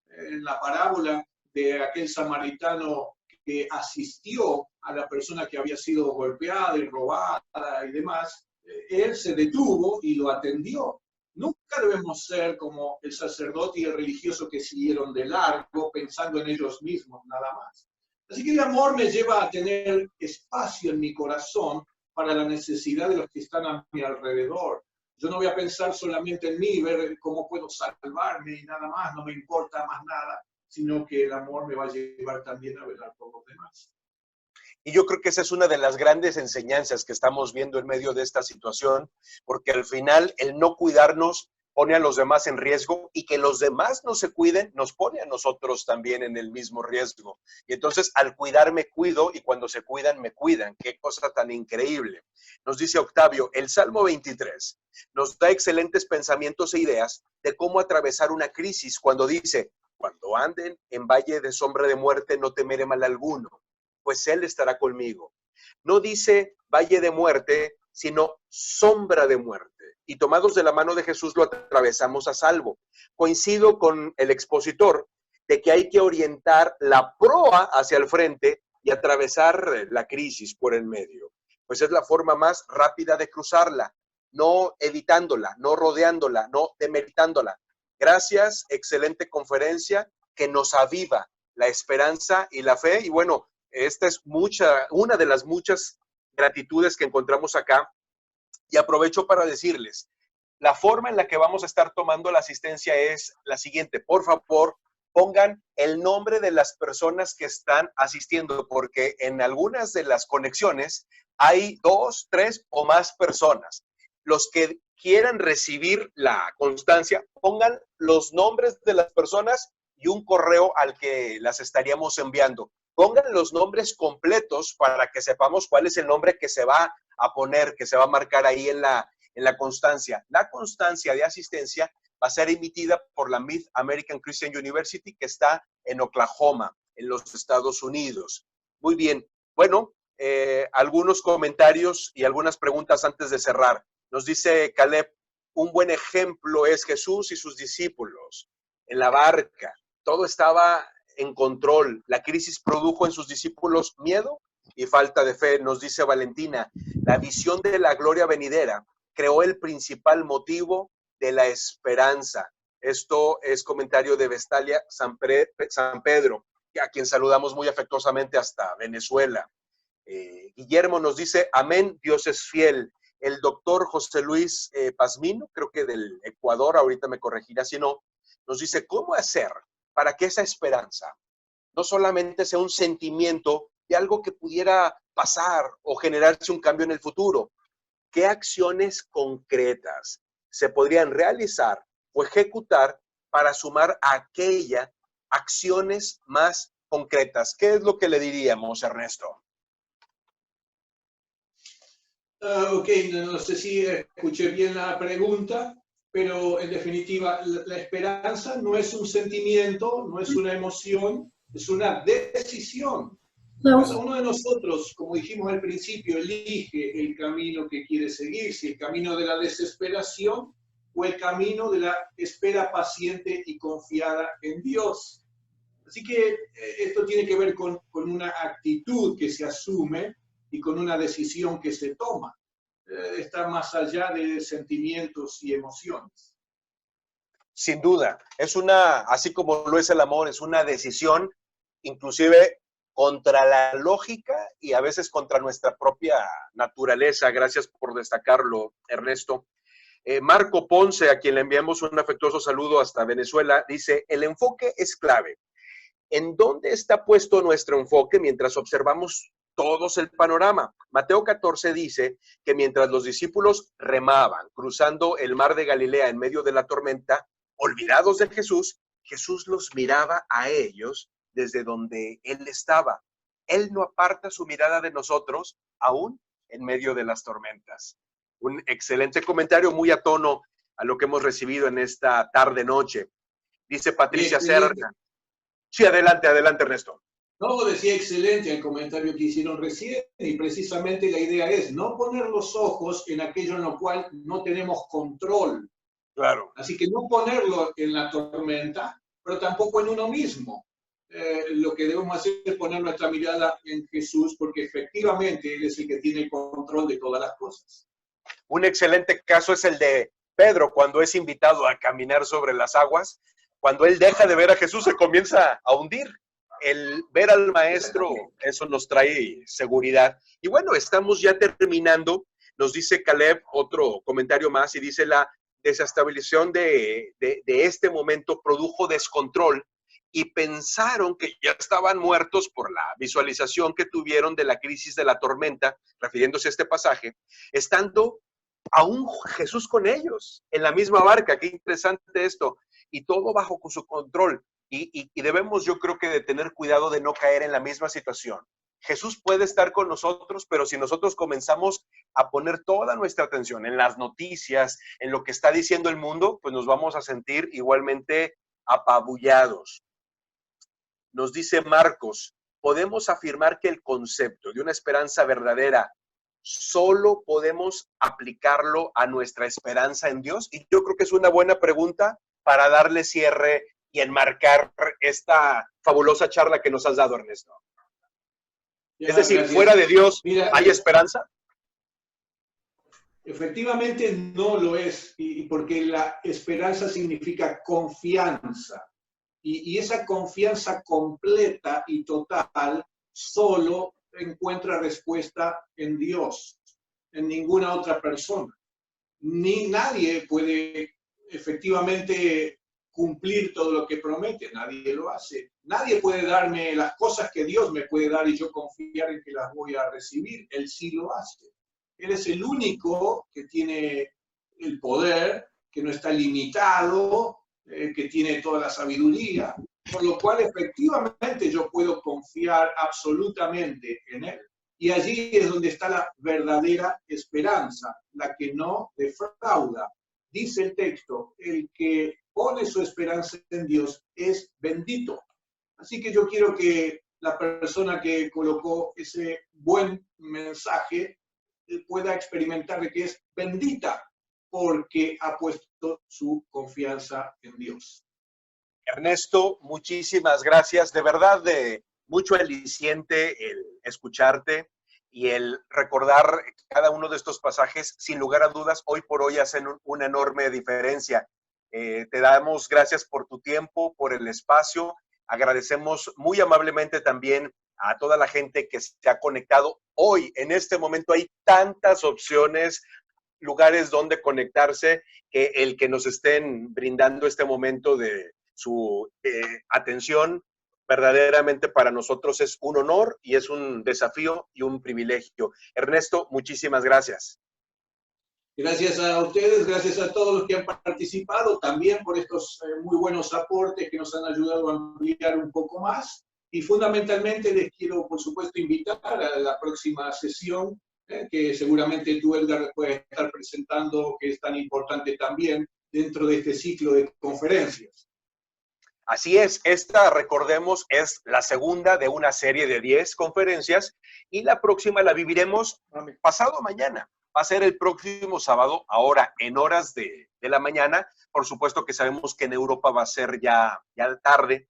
En la parábola de aquel samaritano que asistió a la persona que había sido golpeada y robada y demás, él se detuvo y lo atendió. Nunca debemos ser como el sacerdote y el religioso que siguieron de largo pensando en ellos mismos nada más. Así que el amor me lleva a tener espacio en mi corazón para la necesidad de los que están a mi alrededor. Yo no voy a pensar solamente en mí, ver cómo puedo salvarme y nada más, no me importa más nada, sino que el amor me va a llevar también a velar por los demás. Y yo creo que esa es una de las grandes enseñanzas que estamos viendo en medio de esta situación, porque al final el no cuidarnos pone a los demás en riesgo y que los demás no se cuiden nos pone a nosotros también en el mismo riesgo. Y entonces al cuidar me cuido y cuando se cuidan me cuidan. Qué cosa tan increíble. Nos dice Octavio, el Salmo 23 nos da excelentes pensamientos e ideas de cómo atravesar una crisis cuando dice, cuando anden en valle de sombra de muerte no temeré mal alguno, pues Él estará conmigo. No dice valle de muerte, sino sombra de muerte. Y tomados de la mano de Jesús lo atravesamos a salvo. Coincido con el expositor de que hay que orientar la proa hacia el frente y atravesar la crisis por el medio. pues es la forma más rápida de cruzarla, no evitándola, no rodeándola, no demeritándola. Gracias, excelente conferencia que nos aviva la esperanza y la fe. Y bueno, esta es una de las muchas gratitudes que encontramos acá. Y aprovecho para decirles, la forma en la que vamos a estar tomando la asistencia es la siguiente. Por favor, pongan el nombre de las personas que están asistiendo, porque en algunas de las conexiones hay 2, 3 o más personas. Los que quieran recibir la constancia, pongan los nombres de las personas y un correo al que las estaríamos enviando. Pongan los nombres completos para que sepamos cuál es el nombre que se va a poner, que se va a marcar ahí en la constancia. La constancia de asistencia va a ser emitida por la Mid American Christian University, que está en Oklahoma, en los Estados Unidos. Muy bien. Bueno, algunos comentarios y algunas preguntas antes de cerrar. Nos dice Caleb, un buen ejemplo es Jesús y sus discípulos en la barca. Todo estaba en control. La crisis produjo en sus discípulos miedo y falta de fe. Nos dice Valentina, la visión de la gloria venidera creó el principal motivo de la esperanza. Esto es comentario de Vestalia San Pedro, a quien saludamos muy afectuosamente hasta Venezuela. Guillermo nos dice, amén, Dios es fiel. El doctor José Luis Pazmino, creo que del Ecuador, ahorita me corregirá si no, nos dice, ¿cómo hacer para que esa esperanza no solamente sea un sentimiento de algo que pudiera pasar o generarse un cambio en el futuro? ¿Qué acciones concretas se podrían realizar o ejecutar para sumar a aquellas acciones más concretas? ¿Qué es lo que le diríamos, Ernesto? Ok, no sé si escuché bien la pregunta, pero en definitiva, la esperanza no es un sentimiento, no es una emoción, es una decisión. Cada uno de nosotros, como dijimos al principio, elige el camino que quiere seguir, si el camino de la desesperación o el camino de la espera paciente y confiada en Dios. Así que esto tiene que ver con una actitud que se asume y con una decisión que se toma. Está más allá de sentimientos y emociones. Sin duda, así como lo es el amor, es una decisión, inclusive contra la lógica y a veces contra nuestra propia naturaleza. Gracias por destacarlo, Ernesto. Marco Ponce, a quien le enviamos un afectuoso saludo hasta Venezuela, dice, el enfoque es clave. ¿En dónde está puesto nuestro enfoque mientras observamos todos el panorama? Mateo 14 dice que mientras los discípulos remaban, cruzando el mar de Galilea en medio de la tormenta, olvidados de Jesús, Jesús los miraba a ellos desde donde Él estaba. Él no aparta su mirada de nosotros, aún en medio de las tormentas. Un excelente comentario, muy a tono a lo que hemos recibido en esta tarde-noche. Dice Patricia Serna. Sí, adelante, Ernesto. No, decía excelente el comentario que hicieron recién, y precisamente la idea es no poner los ojos en aquello en lo cual no tenemos control. Claro. Así que no ponerlo en la tormenta, pero tampoco en uno mismo. Lo que debemos hacer es poner nuestra mirada en Jesús, porque efectivamente Él es el que tiene control de todas las cosas. Un excelente caso es el de Pedro, cuando es invitado a caminar sobre las aguas. Cuando él deja de ver a Jesús, se comienza a hundir. El ver al maestro, eso nos trae seguridad. Y bueno, estamos ya terminando. Nos dice Caleb otro comentario más y dice, la desestabilización de este momento produjo descontrol y pensaron que ya estaban muertos por la visualización que tuvieron de la crisis de la tormenta, refiriéndose a este pasaje, estando aún Jesús con ellos en la misma barca. Qué interesante esto. Y todo bajo su control. Y debemos, yo creo que, de tener cuidado de no caer en la misma situación. Jesús puede estar con nosotros, pero si nosotros comenzamos a poner toda nuestra atención en las noticias, en lo que está diciendo el mundo, pues nos vamos a sentir igualmente apabullados. Nos dice Marcos, podemos afirmar que el concepto de una esperanza verdadera solo podemos aplicarlo a nuestra esperanza en Dios. Y yo creo que es una buena pregunta para darle cierre y enmarcar esta fabulosa charla que nos has dado, Ernesto. Es decir, gracias. Fuera de Dios, ¿hay esperanza? Efectivamente no lo es, y porque la esperanza significa confianza. Y esa confianza completa y total solo encuentra respuesta en Dios, en ninguna otra persona. Ni nadie puede efectivamente cumplir todo lo que promete, nadie lo hace. Nadie puede darme las cosas que Dios me puede dar y yo confiar en que las voy a recibir. Él sí lo hace. Él es el único que tiene el poder, que no está limitado, que tiene toda la sabiduría, por lo cual efectivamente yo puedo confiar absolutamente en Él. Y allí es donde está la verdadera esperanza, la que no defrauda. Dice el texto, el que pone su esperanza en Dios es bendito. Así que yo quiero que la persona que colocó ese buen mensaje pueda experimentar de que es bendita porque ha puesto su confianza en Dios. Ernesto, muchísimas gracias. De verdad, de mucho aliciente el escucharte y el recordar cada uno de estos pasajes. Sin lugar a dudas, hoy por hoy hacen una enorme diferencia. Te damos gracias por tu tiempo, por el espacio. Agradecemos muy amablemente también a toda la gente que se ha conectado. Hoy, en este momento, hay tantas opciones, lugares donde conectarse, que el que nos estén brindando este momento de su atención, verdaderamente para nosotros es un honor y es un desafío y un privilegio. Ernesto, muchísimas gracias. Gracias a ustedes, gracias a todos los que han participado, también por estos muy buenos aportes que nos han ayudado a ampliar un poco más. Y fundamentalmente les quiero, por supuesto, invitar a la próxima sesión, que seguramente tú, Edgar, puedes estar presentando, que es tan importante también dentro de este ciclo de conferencias. Así es, esta, recordemos, es la segunda de una serie de 10 conferencias y la próxima la viviremos pasado mañana. Va a ser el próximo sábado, ahora en horas de la mañana. Por supuesto que sabemos que en Europa va a ser ya tarde,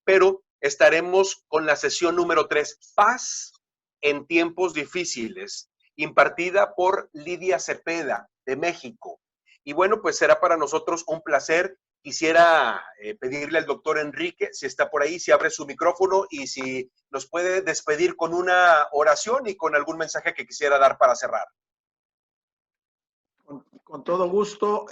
pero estaremos con la sesión número 3, Paz en tiempos difíciles, impartida por Lidia Cepeda, de México. Y bueno, pues será para nosotros un placer. Quisiera pedirle al doctor Enrique, si está por ahí, si abre su micrófono y si nos puede despedir con una oración y con algún mensaje que quisiera dar para cerrar. Con todo gusto.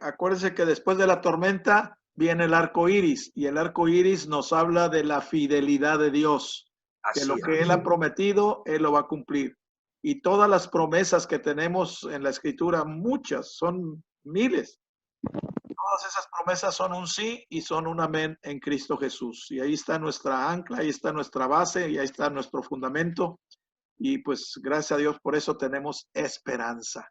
Acuérdense que después de la tormenta viene el arco iris, y el arco iris nos habla de la fidelidad de Dios, que lo que Él ha prometido, Él lo va a cumplir. Y todas las promesas que tenemos en la Escritura, muchas, son miles. Todas esas promesas son un sí y son un amén en Cristo Jesús. Y ahí está nuestra ancla, ahí está nuestra base y ahí está nuestro fundamento. Y pues gracias a Dios por eso tenemos esperanza.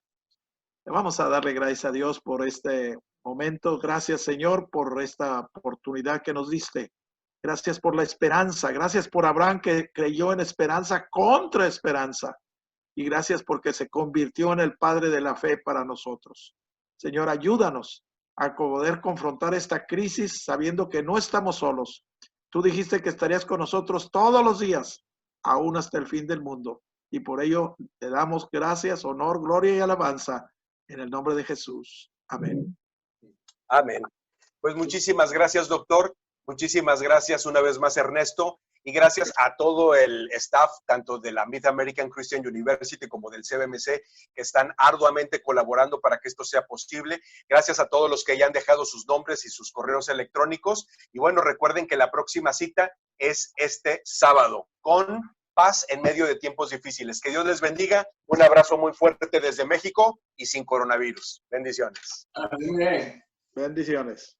Vamos a darle gracias a Dios por este momento. Gracias, Señor, por esta oportunidad que nos diste. Gracias por la esperanza. Gracias por Abraham, que creyó en esperanza contra esperanza. Y gracias porque se convirtió en el padre de la fe para nosotros. Señor, ayúdanos a poder confrontar esta crisis sabiendo que no estamos solos. Tú dijiste que estarías con nosotros todos los días, aún hasta el fin del mundo. Y por ello te damos gracias, honor, gloria y alabanza en el nombre de Jesús. Amén. Amén. Pues muchísimas gracias, doctor. Muchísimas gracias una vez más, Ernesto. Y gracias a todo el staff, tanto de la Mid American Christian University como del CBMC, que están arduamente colaborando para que esto sea posible. Gracias a todos los que ya han dejado sus nombres y sus correos electrónicos. Y bueno, recuerden que la próxima cita es este sábado, con paz en medio de tiempos difíciles. Que Dios les bendiga. Un abrazo muy fuerte desde México y sin coronavirus. Bendiciones. Amén. Bendiciones.